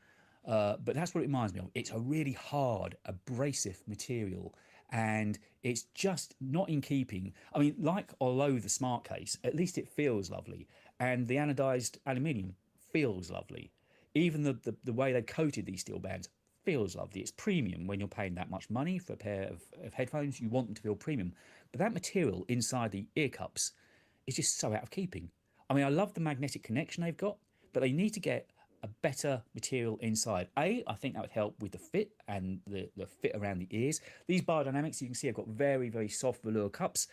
Speaker 1: but that's what it reminds me of. It's a really hard, abrasive material, and it's just not in keeping. I mean, like although the smart case, at least it feels lovely, and the anodized aluminium feels lovely. Even the way they've coated these steel bands feels lovely. It's premium when you're paying that much money for a pair of headphones. You want them to feel premium. But that material inside the ear cups is just so out of keeping. I mean, I love the magnetic connection they've got, but they need to get a better material inside. I think that would help with the fit and the fit around the ears. These biodynamics, you can see I've got very, very soft velour cups,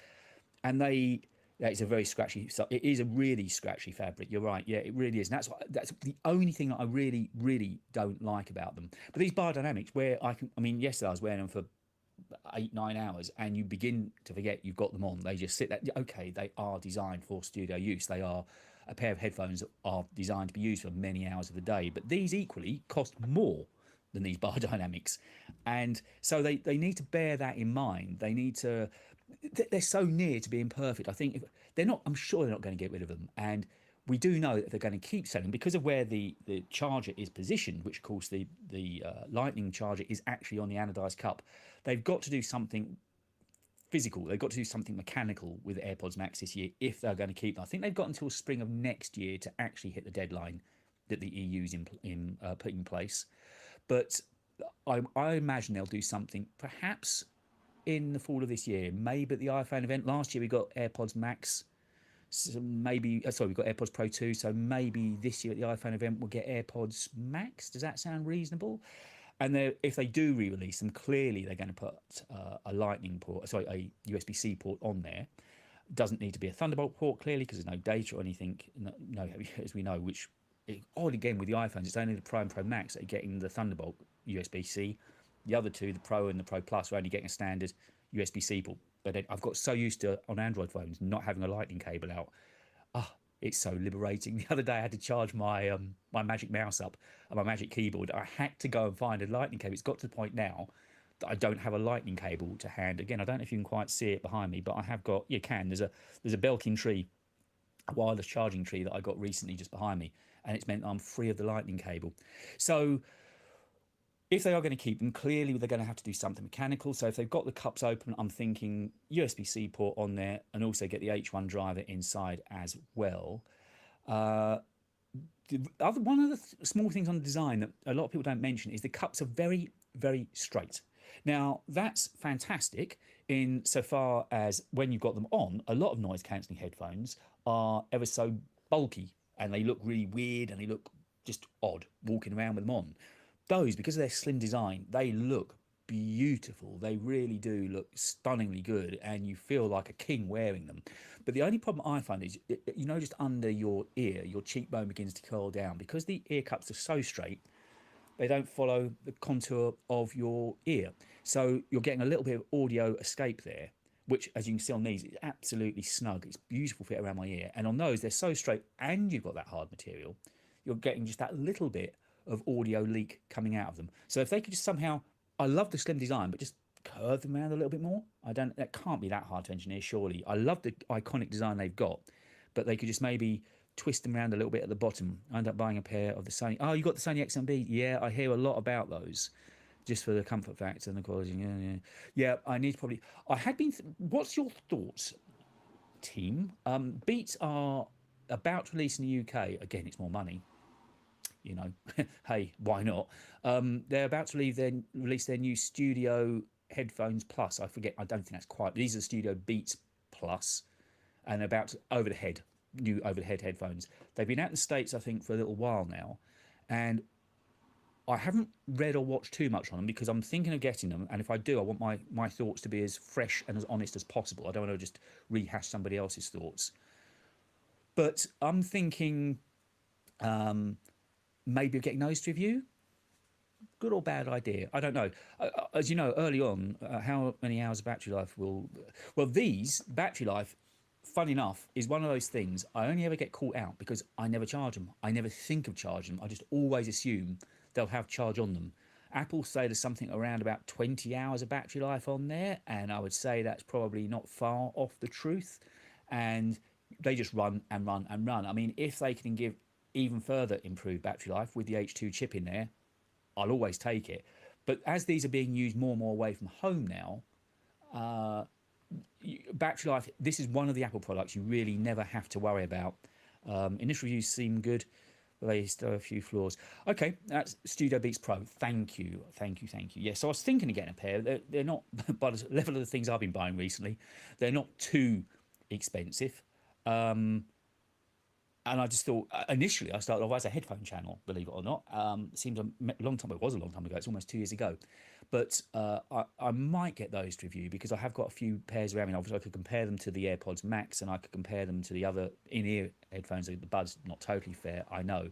Speaker 1: and it's a very scratchy. So it is a really scratchy fabric. You're right. Yeah, it really is. And that's the only thing that I really, really don't like about them. But these biodynamics, yesterday I was wearing them for 8-9 hours, and you begin to forget you've got them on. They just sit there. Okay, they are designed for studio use. They are a pair of headphones that are designed to be used for many hours of the day. But these equally cost more than these bar dynamics. And so they need to bear that in mind. They need to, they're so near to being perfect. I think if they're not, I'm sure they're not going to get rid of them. And we do know that they're going to keep selling because of where the charger is positioned, which of course the lightning charger is actually on the anodized cup. They've got to do something physical. They've got to do something mechanical with AirPods Max this year if they're going to keep them. I think they've got until spring of next year to actually hit the deadline that the EU's putting in place. But I imagine they'll do something perhaps in the fall of this year, maybe at the iPhone event. Last year we got AirPods Max, so maybe we got AirPods Pro 2, so maybe this year at the iPhone event we'll get AirPods Max. Does that sound reasonable? And if they do re-release them, clearly they're going to put a lightning port, sorry, a USB-C port on there. Doesn't need to be a Thunderbolt port, clearly, because there's no data or anything, no, as we know, which, odd again with the iPhones, it's only the Pro and Pro Max that are getting the Thunderbolt USB-C. The other two, the Pro and the Pro Plus, are only getting a standard USB-C port. But then I've got so used to, on Android phones, not having a lightning cable out. It's so liberating. The other day I had to charge my my Magic Mouse up and my Magic Keyboard. I had to go and find a lightning cable. It's got to the point now that I don't have a lightning cable to hand. Again, I don't know if you can quite see it behind me, but I have got, you can, there's a Belkin tree, a wireless charging tree that I got recently just behind me, and it's meant I'm free of the lightning cable. So if they are going to keep them, clearly they're going to have to do something mechanical. So if they've got the cups open, I'm thinking USB-C port on there, and also get the H1 driver inside as well. One of the small things on the design that a lot of people don't mention is the cups are very, very straight. Now, that's fantastic in so far as when you've got them on, a lot of noise cancelling headphones are ever so bulky, and they look really weird, and they look just odd walking around with them on. Those, because of their slim design, they look beautiful. They really do look stunningly good, and you feel like a king wearing them. But the only problem I find is, just under your ear, your cheekbone begins to curl down. Because the ear cups are so straight, they don't follow the contour of your ear. So you're getting a little bit of audio escape there, which, as you can see on these, is absolutely snug. It's beautiful fit around my ear. And on those, they're so straight, and you've got that hard material, you're getting just that little bit of audio leak coming out of them. So if they could just somehow, I love the slim design, but just curve them around a little bit more. That can't be that hard to engineer, surely. I love the iconic design they've got, but they could just maybe twist them around a little bit at the bottom. I end up buying a pair of the Sony. Oh, you got the Sony XMB? Yeah, I hear a lot about those, just for the comfort factor and the quality. Yeah. I need to probably. I had been. What's your thoughts, team? Beats are about to release in the UK. Again, it's more money. Hey, why not? They're about to release their new Studio Headphones Plus. I don't think that's quite. These are Studio Beats Plus, and they're about to, new over-the-head headphones. They've been out in the States, I think, for a little while now, and I haven't read or watched too much on them because I'm thinking of getting them, and if I do, I want my thoughts to be as fresh and as honest as possible. I don't want to just rehash somebody else's thoughts. But I'm thinking maybe of getting those to review. Good or bad idea? I don't know. As you know, early on, how many hours of battery life will... Well, these, battery life, fun enough, is one of those things I only ever get caught out because I never charge them. I never think of charging them. I just always assume they'll have charge on them. Apple say there's something around about 20 hours of battery life on there, and I would say that's probably not far off the truth. And they just run and run and run. I mean, if they can give even further improved battery life with the H2 chip in there, I'll always take it. But as these are being used more and more away from home now, battery life, this is one of the Apple products you really never have to worry about. Initial reviews seem good, but they still have a few flaws. Okay, that's Studio Beats Pro. Thank you. Yeah, so I was thinking of getting a pair. They're not, by the level of the things I've been buying recently, they're not too expensive. And I just thought, initially, I started off as a headphone channel, believe it or not. It seems a long time, it was a long time ago, it's almost 2 years ago. But I might get those to review because I have got a few pairs around me. Obviously, I could compare them to the AirPods Max, and I could compare them to the other in-ear headphones. The Buds, not totally fair, I know.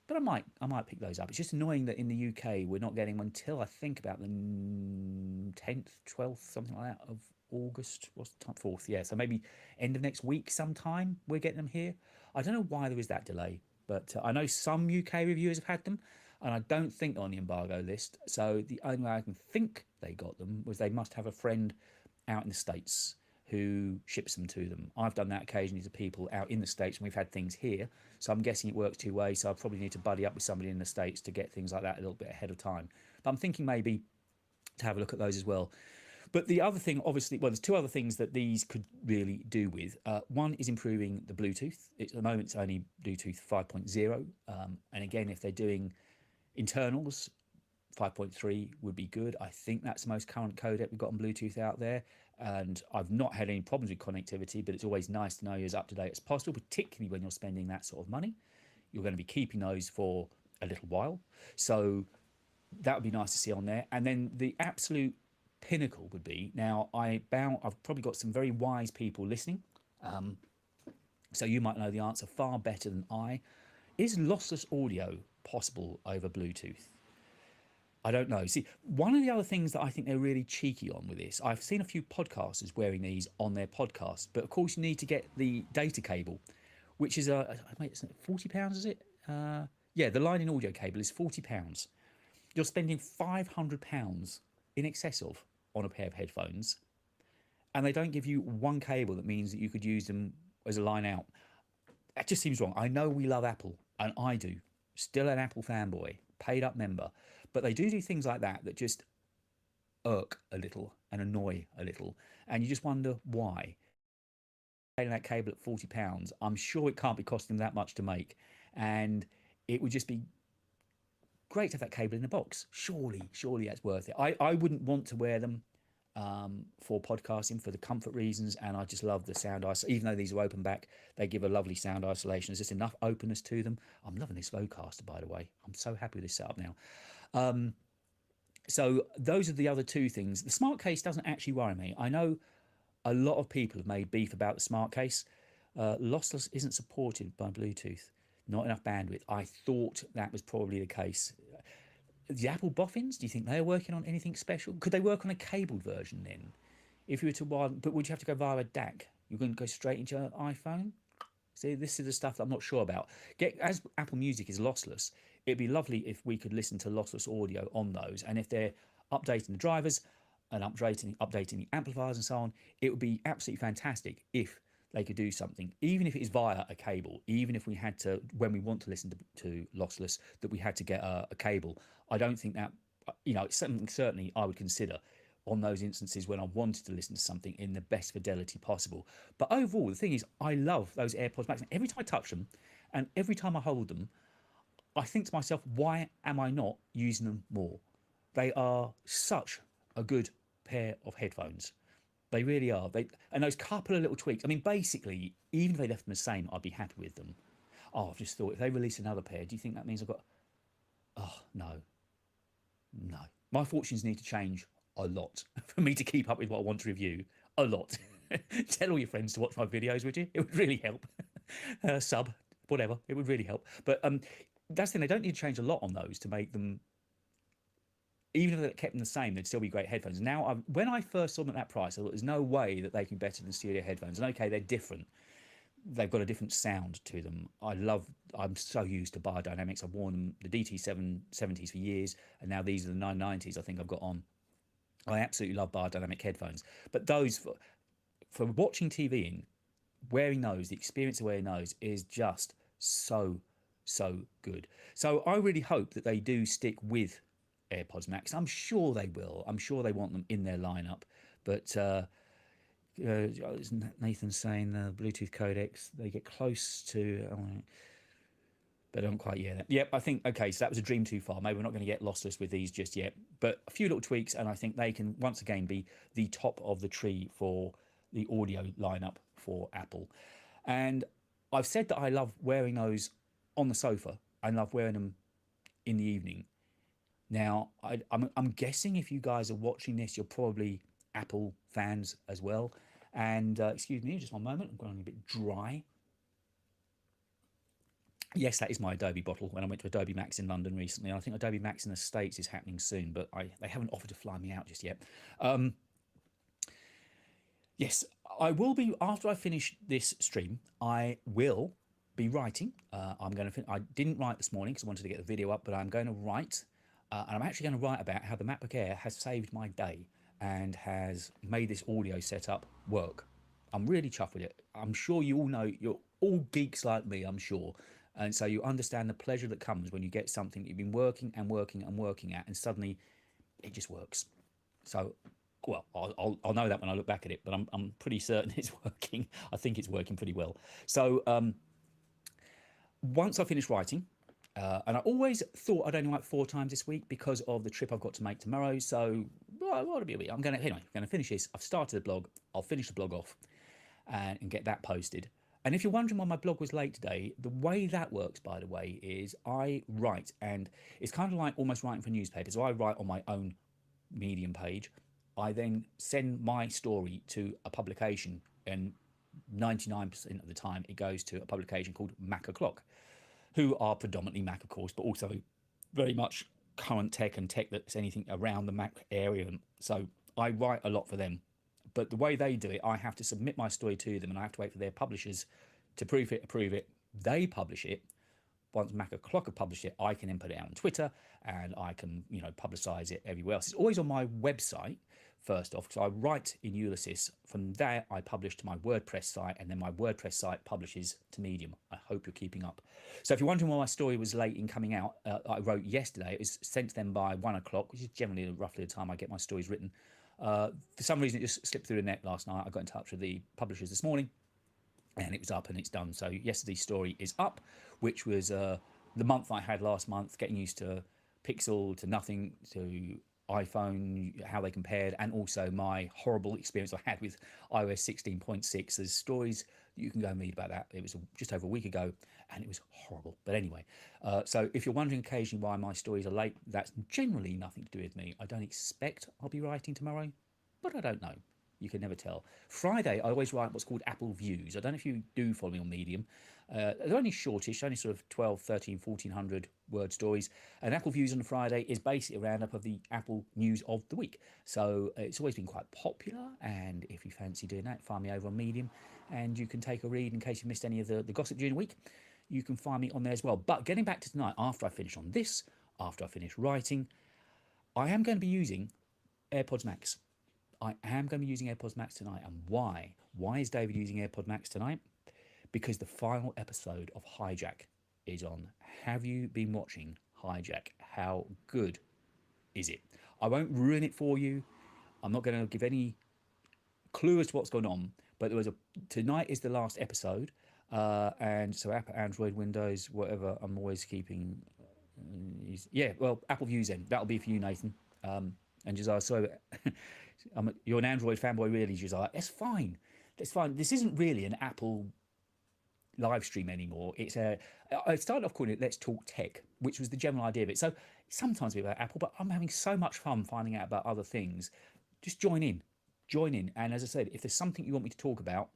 Speaker 1: But I might pick those up. It's just annoying that in the UK, we're not getting them until I think about the 10th, 12th, something like that, of August. What's the time? 4th, yeah. So maybe end of next week sometime we're getting them here. I don't know why there is that delay, but I know some UK reviewers have had them.
Speaker 2: and I don't think they're on the embargo list. So the only way I can think they got them was they must have a friend out in the States who ships them to them. I've done that occasionally to people out in the States, and we've had things here. So I'm guessing it works two ways. So I probably need to buddy up with somebody in the States to get things like that a little bit ahead of time. But I'm thinking maybe to have a look at those as well. But the other thing, obviously, well, there's two other things that these could really do with. One is improving the Bluetooth. At the moment, it's only Bluetooth 5.0. And again, if they're doing internals, 5.3 would be good. I think that's the most current codec we've got on Bluetooth out there. And I've not had any problems with connectivity, but it's always nice to know you're as up to date as possible, particularly when you're spending that sort of money. You're going to be keeping those for a little while. So that would be nice to see on there. And then the absolute pinnacle would be, now I've probably got some very wise people listening, so you might know the answer far better than I. Is lossless audio possible over Bluetooth? I don't know. See, one of the other things that I think they're really cheeky on with this, I've seen a few podcasters wearing these on their podcast, but of course you need to get the data cable, which is £40, is it? Yeah, the line in audio cable is £40. You're spending £500 in excess of on a pair of headphones, and they don't give you one cable that means that you could use them as a line out. That just seems wrong. I know we love Apple, and I do. Still an Apple fanboy, paid up member, but they do things like that that just irk a little and annoy a little, and you just wonder why. Paying that cable at £40, I'm sure it can't be costing them that much to make, and it would just be great to have that cable in the box. Surely that's worth it. I wouldn't want to wear them for podcasting for the comfort reasons, and I just love the sound isolation. Even though these are open back, they give a lovely sound isolation. There's just enough openness to them. I'm loving this Vocaster, by the way. I'm so happy with this setup now. So those are the other two things. The smart case doesn't actually worry me. I know a lot of people have made beef about the smart case. Lossless isn't supported by Bluetooth. Not enough bandwidth. I thought that was probably the case. The Apple boffins, do you think they're working on anything special? Could they work on a cabled version then? If you were to, but would you have to go via a DAC? You're going to go straight into your iPhone? See, this is the stuff that I'm not sure about. As Apple Music is lossless, it'd be lovely if we could listen to lossless audio on those. And if they're updating the drivers and updating the amplifiers and so on, it would be absolutely fantastic if they could do something, even if it is via a cable, even if we had to, when we want to listen to lossless, that we had to get a cable. I don't think that, it's something certainly I would consider on those instances when I wanted to listen to something in the best fidelity possible. But overall, the thing is, I love those AirPods Max. And every time I touch them and every time I hold them, I think to myself, why am I not using them more? They are such a good pair of headphones. They really are. And those couple of little tweaks. I mean, basically, even if they left them the same, I'd be happy with them. Oh, I've just thought, if they release another pair, do you think that means I've got... Oh, no. My fortunes need to change a lot for me to keep up with what I want to review. A lot. Tell all your friends to watch my videos, would you? It would really help. Sub, whatever. It would really help. But that's the thing. They don't need to change a lot on those to make them... Even if they kept them the same, they'd still be great headphones. Now, when I first saw them at that price, I thought there's no way that they can be better than studio headphones. And okay, they're different. They've got a different sound to them. I'm so used to biodynamics. I've worn them, the DT770s for years, and now these are the 990s I think I've got on. I absolutely love biodynamic headphones. But those, for watching TV in, wearing those, the experience of wearing those is just so good. So I really hope that they do stick with AirPods Max. I'm sure they will. I'm sure they want them in their lineup. But Nathan's saying the Bluetooth codecs, they get close to... but I don't quite hear that. Yep, I think, okay, so that was a dream too far. Maybe we're not going to get lossless with these just yet. But a few little tweaks, and I think they can, once again, be the top of the tree for the audio lineup for Apple. And I've said that I love wearing those on the sofa. I love wearing them in the evening. Now, I'm guessing if you guys are watching this, you're probably Apple fans as well. And excuse me, just one moment. I'm going a bit dry. Yes, that is my Adobe bottle when I went to Adobe Max in London recently. I think Adobe Max in the States is happening soon, but they haven't offered to fly me out just yet. Yes, I will be, after I finish this stream, I will be writing. I'm going to. I didn't write this morning because I wanted to get the video up, but I'm going to write, and I'm actually going to write about how the MacBook Air has saved my day and has made this audio setup work. I'm really chuffed with it. I'm sure you all know, you're all geeks like me, I'm sure. And so you understand the pleasure that comes when you get something that you've been working and working and working at, and suddenly it just works. So, well, I'll know that when I look back at it, but I'm pretty certain it's working. I think it's working pretty well. So once I finish writing, and I always thought I'd only write 4 times this week because of the trip I've got to make tomorrow. So, well, it'll be a week. I'm going to finish this. I've started the blog. I'll finish the blog off and get that posted. And if you're wondering why my blog was late today, the way that works, by the way, is I write, and it's kind of like almost writing for newspapers. So I write on my own Medium page. I then send my story to a publication, and 99% of the time it goes to a publication called Mac O'Clock, who are predominantly Mac, of course, but also very much current tech and tech that's anything around the Mac area. And so I write a lot for them. But the way they do it, I have to submit my story to them, and I have to wait for their publishers to proof it, approve it. They publish it. Once Mac O'Clock have published it, I can then put it out on Twitter, and I can, publicize it everywhere else. It's always on my website, first off, because I write in Ulysses. From there, I publish to my WordPress site, and then my WordPress site publishes to Medium. I hope you're keeping up. So if you're wondering why my story was late in coming out, I wrote yesterday. It was sent to them by 1 o'clock, which is generally roughly the time I get my stories written. For some reason, it just slipped through the net last night. I got in touch with the publishers this morning, and it was up and it's done. So yesterday's story is up, which was the month I had last month, getting used to Pixel, to nothing, to iPhone, how they compared, and also my horrible experience I had with iOS 16.6. There's stories that you can go and read about that. It was just over a week ago, and it was horrible. But anyway, so if you're wondering occasionally why my stories are late, that's generally nothing to do with me. I don't expect I'll be writing tomorrow, but I don't know. You can never tell. Friday, I always write what's called Apple Views. I don't know if you do follow me on Medium. They're only shortish, only sort of 12, 13, 1400 word stories. And Apple Views on a Friday is basically a roundup of the Apple news of the week. So it's always been quite popular. And if you fancy doing that, find me over on Medium. And you can take a read in case you missed any of the gossip during the week. You can find me on there as well. But getting back to tonight, after I finish on this, after I finish writing, I am going to be using AirPods Max. I am going to be using AirPods Max tonight. And why? Why is David using AirPods Max tonight? Because the final episode of Hijack is on. Have you been watching Hijack? How good is it? I won't ruin it for you. I'm not going to give any clue as to what's going on. But tonight is the last episode. And so Apple, Android, Windows, whatever, I'm always keeping. Apple Views then. That'll be for you, Nathan. And Josiah, so you're an Android fanboy, really, Josiah. That's fine. That's fine. This isn't really an Apple live stream anymore. I started off calling it Let's Talk Tech, which was the general idea of it. So sometimes it's about Apple, but I'm having so much fun finding out about other things. Just join in. And as I said, if there's something you want me to talk about,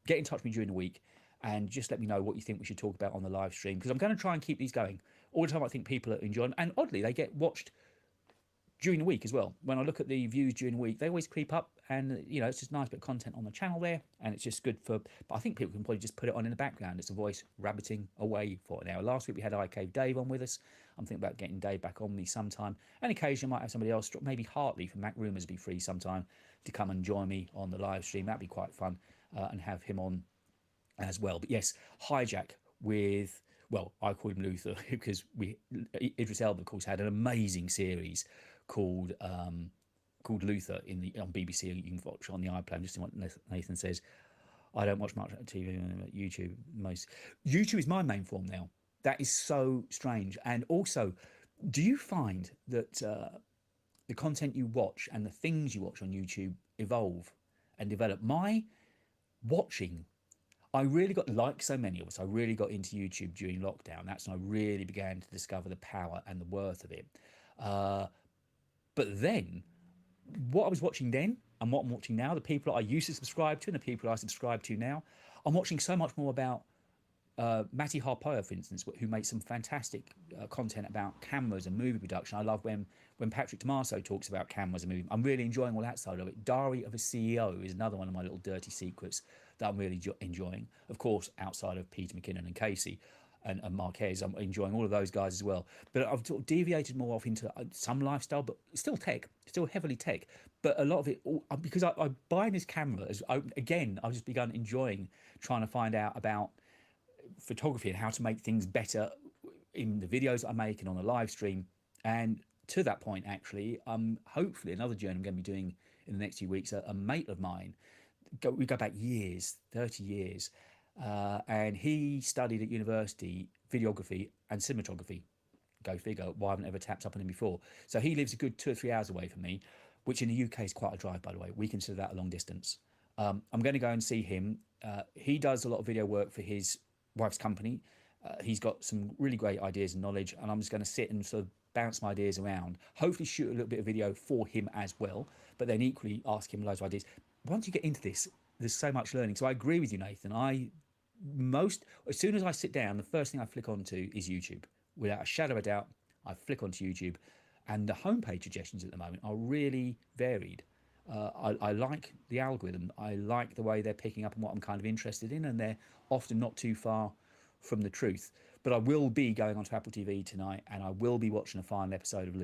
Speaker 2: get in touch with me during the week and just let me know what you think we should talk about on the live stream, because I'm going to try and keep these going. All the time I think people are enjoying, and oddly, they get watched during the week as well. When I look at the views during the week, they always creep up, and it's just nice bit of content on the channel there, and it's just good but I think people can probably just put it on in the background. It's a voice rabbiting away for an hour. Last week we had iCave Dave on with us. I'm thinking about getting Dave back on me sometime, and occasionally I might have somebody else, maybe Hartley from Mac Rumours, be free sometime to come and join me on the live stream. That'd be quite fun, and have him on as well. But yes, Hijack with, well, I call him Luther because Idris Elba, of course, had an amazing series called Luther on BBC. You can watch on the iPlayer. Just what Nathan says. I don't watch much TV, YouTube most. YouTube is my main form now. That is so strange. And also, do you find that the content you watch and the things you watch on YouTube evolve and develop? My watching, I really got, like so many of us, I really got into YouTube during lockdown. That's when I really began to discover the power and the worth of it. But then, what I was watching then and what I'm watching now, the people I used to subscribe to and the people I subscribe to now, I'm watching so much more about Matti Harpoa, for instance, who makes some fantastic content about cameras and movie production. I love when Patrick Tomaso talks about cameras and movie. I'm really enjoying all that side of it. Diary of a CEO is another one of my little dirty secrets that I'm really enjoying. Of course, outside of Peter McKinnon and Casey and Marquez, I'm enjoying all of those guys as well. But I've sort of deviated more off into some lifestyle, but still tech, still heavily tech. But a lot of it, because I buy this camera, I've just begun enjoying trying to find out about photography and how to make things better in the videos I make and on the live stream. And to that point, actually, hopefully another journey I'm going to be doing in the next few weeks. A mate of mine, we go back years, 30 years, and he studied at university videography and cinematography. Go figure, why I haven't ever tapped up on him before. So he lives a good 2 or 3 hours away from me, which in the UK is quite a drive, by the way. We consider that a long distance. I'm going to go and see him. He does a lot of video work for his wife's company. He's got some really great ideas and knowledge, and I'm just going to sit and sort of bounce my ideas around, hopefully shoot a little bit of video for him as well, but then equally ask him loads of ideas. Once you get into this, there's so much learning. So I agree with you, Nathan. As soon as I sit down, the first thing I flick onto is YouTube. Without a shadow of a doubt, I flick onto YouTube, and the homepage suggestions at the moment are really varied. I like the algorithm. I like the way they're picking up on what I'm kind of interested in, and they're often not too far from the truth. But I will be going onto Apple TV tonight, and I will be watching a final episode of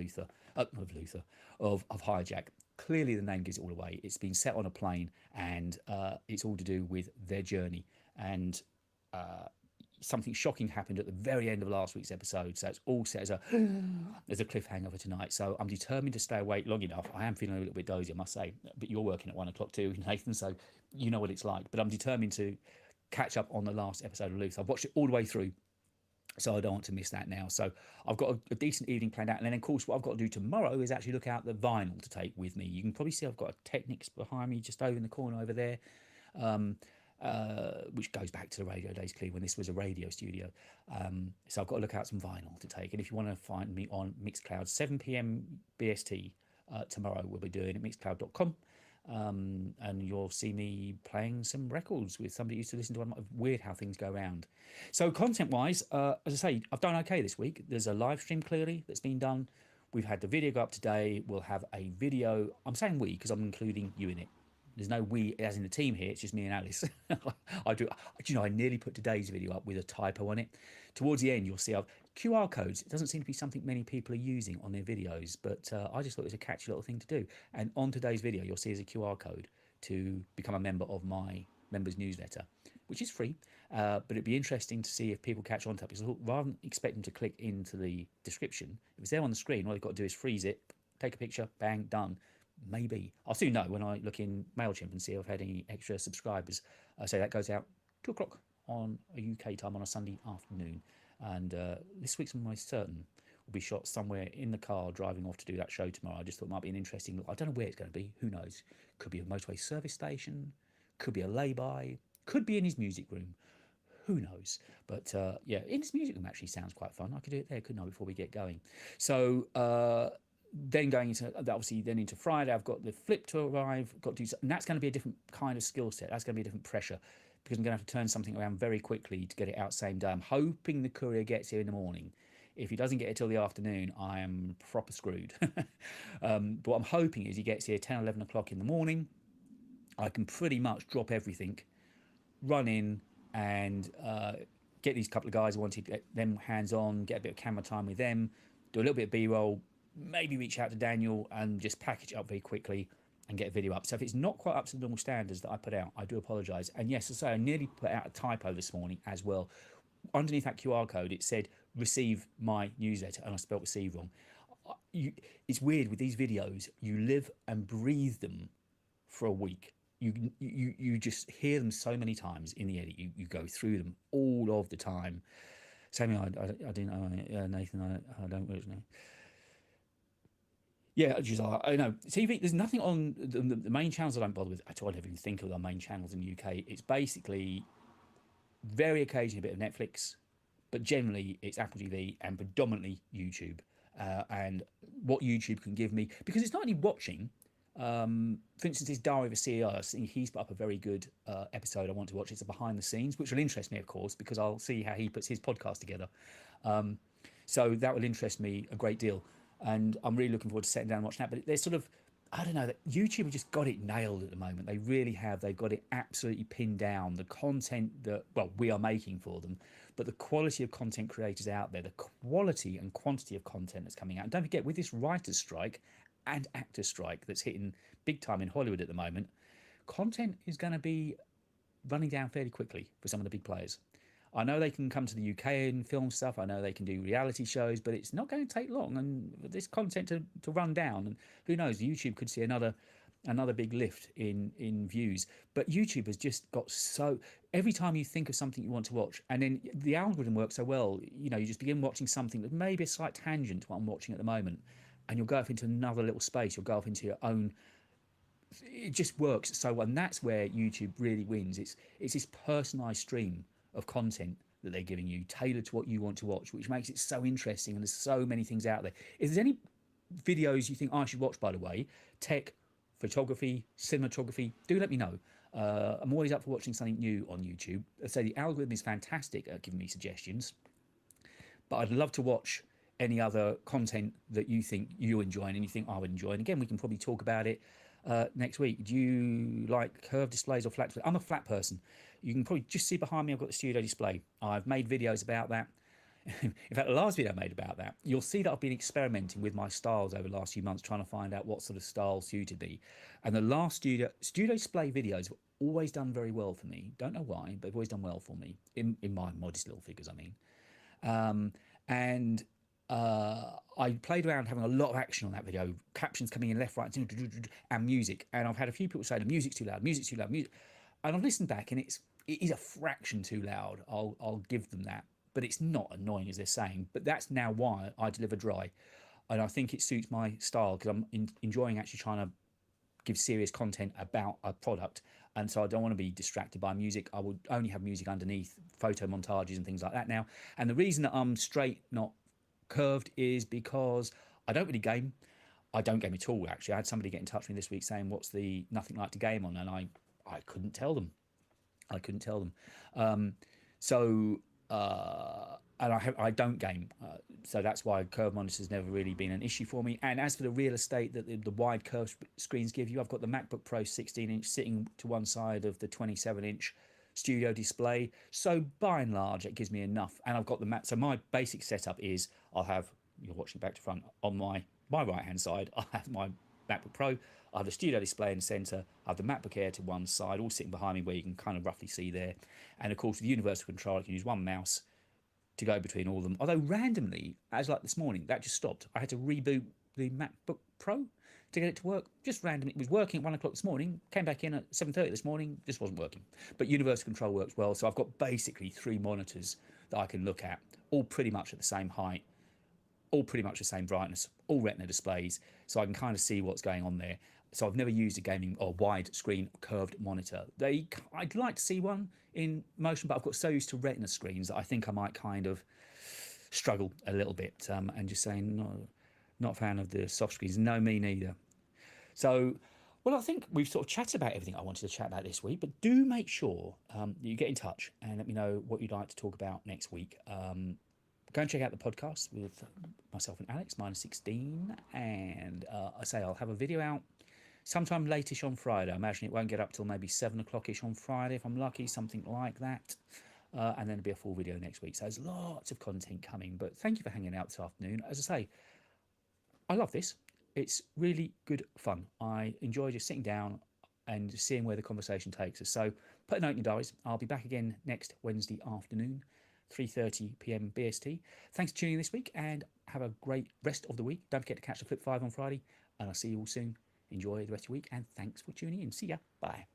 Speaker 2: Hijack. Clearly, the name gives it all away. It's been set on a plane, and it's all to do with their journey. And something shocking happened at the very end of last week's episode, so it's all set as a cliffhanger for tonight. So I'm determined to stay awake long enough. I am feeling a little bit dozy, I must say, but you're working at 1 o'clock too, Nathan, so you know what it's like. But I'm determined to catch up on the last episode of Luther. I've watched it all the way through, so I don't want to miss that now. So I've got a decent evening planned out, and then of course what I've got to do tomorrow is actually look out the vinyl to take with me. You can probably see I've got a Technics behind me just over in the corner over there, which goes back to the radio days, clearly, when this was a radio studio. So I've got to look out some vinyl to take. And if you want to find me on Mixcloud, 7 p.m. BST tomorrow, we'll be doing at mixcloud.com. And you'll see me playing some records with somebody who used to listen to one. Weird how things go around. So content-wise, as I say, I've done okay this week. There's a live stream, clearly, that's been done. We've had the video go up today. We'll have a video. I'm saying we because I'm including you in it. There's no we as in the team here. It's just me and Alice. I nearly put today's video up with a typo on it. Towards the end, you'll see QR codes. It doesn't seem to be something many people are using on their videos, but I just thought it was a catchy little thing to do. And on today's video, you'll see there's a QR code to become a member of my members newsletter, which is free. But it'd be interesting to see if people catch on to it, because rather than expect them to click into the description, if it's there on the screen, all they've got to do is freeze it, take a picture, bang, done. Maybe I'll soon know when I look in MailChimp and see if I've had any extra subscribers. So that goes out 2 o'clock on a UK time on a Sunday afternoon, and this week's almost certain will be shot somewhere in the car driving off to do that show tomorrow. I just thought it might be an interesting look. I don't know where it's going to be. Who knows? Could be a motorway service station, could be a lay-by, could be in his music room. Who knows? But yeah, in his music room actually sounds quite fun. I could do it there, couldn't I, before we get going? So then going into, obviously, then into Friday, I've got the flip to arrive, got to do, and that's going to be a different kind of skill set. That's going to be a different pressure, because I'm going to have to turn something around very quickly to get it out same day. I'm hoping the courier gets here in the morning. If he doesn't get it till the afternoon, I am proper screwed. But what I'm hoping is he gets here 10, 11 o'clock in the morning. I can pretty much drop everything, run in and get these couple of guys I wanted to get them hands-on, get a bit of camera time with them, do a little bit of B-roll, maybe reach out to Daniel and just package it up very quickly and get a video up. So if it's not quite up to the normal standards that I put out, I do apologise. And yes, as I say, I nearly put out a typo this morning as well. Underneath that QR code, it said receive my newsletter, and I spelled receive wrong. It's weird with these videos, you live and breathe them for a week. You just hear them so many times in the edit. You go through them all of the time. Sammy, I didn't know, Nathan, I don't really know. Yeah, just I know TV. There's nothing on the main channels I don't bother with at all. I never even think of the main channels in the UK. It's basically very occasionally a bit of Netflix, but generally it's Apple TV and predominantly YouTube. And what YouTube can give me, because it's not only watching. For instance, this Diary of a CEO, I think he's put up a very good episode I want to watch. It's a behind the scenes, which will interest me, of course, because I'll see how he puts his podcast together. So that will interest me a great deal. And I'm really looking forward to sitting down and watching that. But there's sort of I don't know, that YouTube have just got it nailed at the moment. They really have. They've got it absolutely pinned down. The content that, well, we are making for them, but the quality of content creators out there, the quality and quantity of content that's coming out. And don't forget, with this writer's strike and actor's strike that's hitting big time in Hollywood at the moment, content is going to be running down fairly quickly for some of the big players. I know they can come to the UK and film stuff. I know they can do reality shows, but it's not going to take long. And this content to run down, and who knows, YouTube could see another big lift in views. But YouTube has just got so, every time you think of something you want to watch, and then the algorithm works so well, you know, you just begin watching something that may be a slight tangent to what I'm watching at the moment, and you'll go off into another little space. You'll go off into your own. It just works so well, and that's where YouTube really wins. It's this personalized stream of content that they're giving you, tailored to what you want to watch, which makes it so interesting. And there's so many things out there. If there's any videos you think I should watch, by the way, tech, photography, cinematography, do let me know. I'm always up for watching something new on YouTube. I say the algorithm is fantastic at giving me suggestions, but I'd love to watch any other content that you think you enjoy and you think I would enjoy. And again, we can probably talk about it next week. Do you like curved displays or flat displays? I'm a flat person. You can probably just see behind me, I've got the studio display. I've made videos about that. In fact, the last video I made about that, you'll see that I've been experimenting with my styles over the last few months, trying to find out what sort of style suited me. And the last studio display videos have always done very well for me. Don't know why, but they've always done well for me, in my modest little figures, I mean. And I played around having a lot of action on that video, captions coming in left, right, and music. And I've had a few people say the music's too loud, music's too loud, music. And I've listened back, and it is a fraction too loud. I'll give them that, but it's not annoying as they're saying. But that's now why I deliver dry, and I think it suits my style because I'm enjoying actually trying to give serious content about a product, and so I don't want to be distracted by music. I will only have music underneath, photo montages and things like that now. And the reason that I'm straight, not curved, is because I don't really game. I don't game at all, actually. I had somebody get in touch with me this week saying, what's the nothing like to game on? And I couldn't tell them. And I don't game, so that's why curved monitors never really been an issue for me. And as for the real estate that the wide curved screens give you, I've got the MacBook Pro 16-inch sitting to one side of the 27-inch studio display, so by and large it gives me enough. And I've got the Mac, so my basic setup is I'll have, you're watching back to front, on my right hand side I'll have my MacBook Pro, I have the studio display in the centre, I have the MacBook Air to one side, all sitting behind me where you can kind of roughly see there. And of course with universal control I can use one mouse to go between all of them. Although randomly, as like this morning, that just stopped. I had to reboot the MacBook Pro to get it to work. Just randomly. It was working at 1 o'clock this morning, came back in at 7:30 this morning, just wasn't working. But universal control works well, so I've got basically 3 monitors that I can look at, all pretty much at the same height, all pretty much the same brightness, all retina displays, so I can kind of see what's going on there. So I've never used a gaming or wide screen curved monitor. I'd like to see one in motion, but I've got so used to retina screens that I think I might kind of struggle a little bit, and just saying no, not a fan of the soft screens. No, me neither. So, well, I think we've sort of chatted about everything I wanted to chat about this week, but do make sure that you get in touch and let me know what you'd like to talk about next week. Go and check out the podcast with myself and Alex, -16, and I say I'll have a video out sometime late-ish on Friday. I imagine it won't get up till maybe 7 o'clock-ish on Friday, if I'm lucky, something like that. And then it'll be a full video next week. So there's lots of content coming. But thank you for hanging out this afternoon. As I say, I love this. It's really good fun. I enjoy just sitting down and just seeing where the conversation takes us. So put a note in your diaries. I'll be back again next Wednesday afternoon, 3:30 p.m. BST. Thanks for tuning in this week and have a great rest of the week. Don't forget to catch the Flip 5 on Friday. And I'll see you all soon. Enjoy the rest of your week, and thanks for tuning in. See ya. Bye.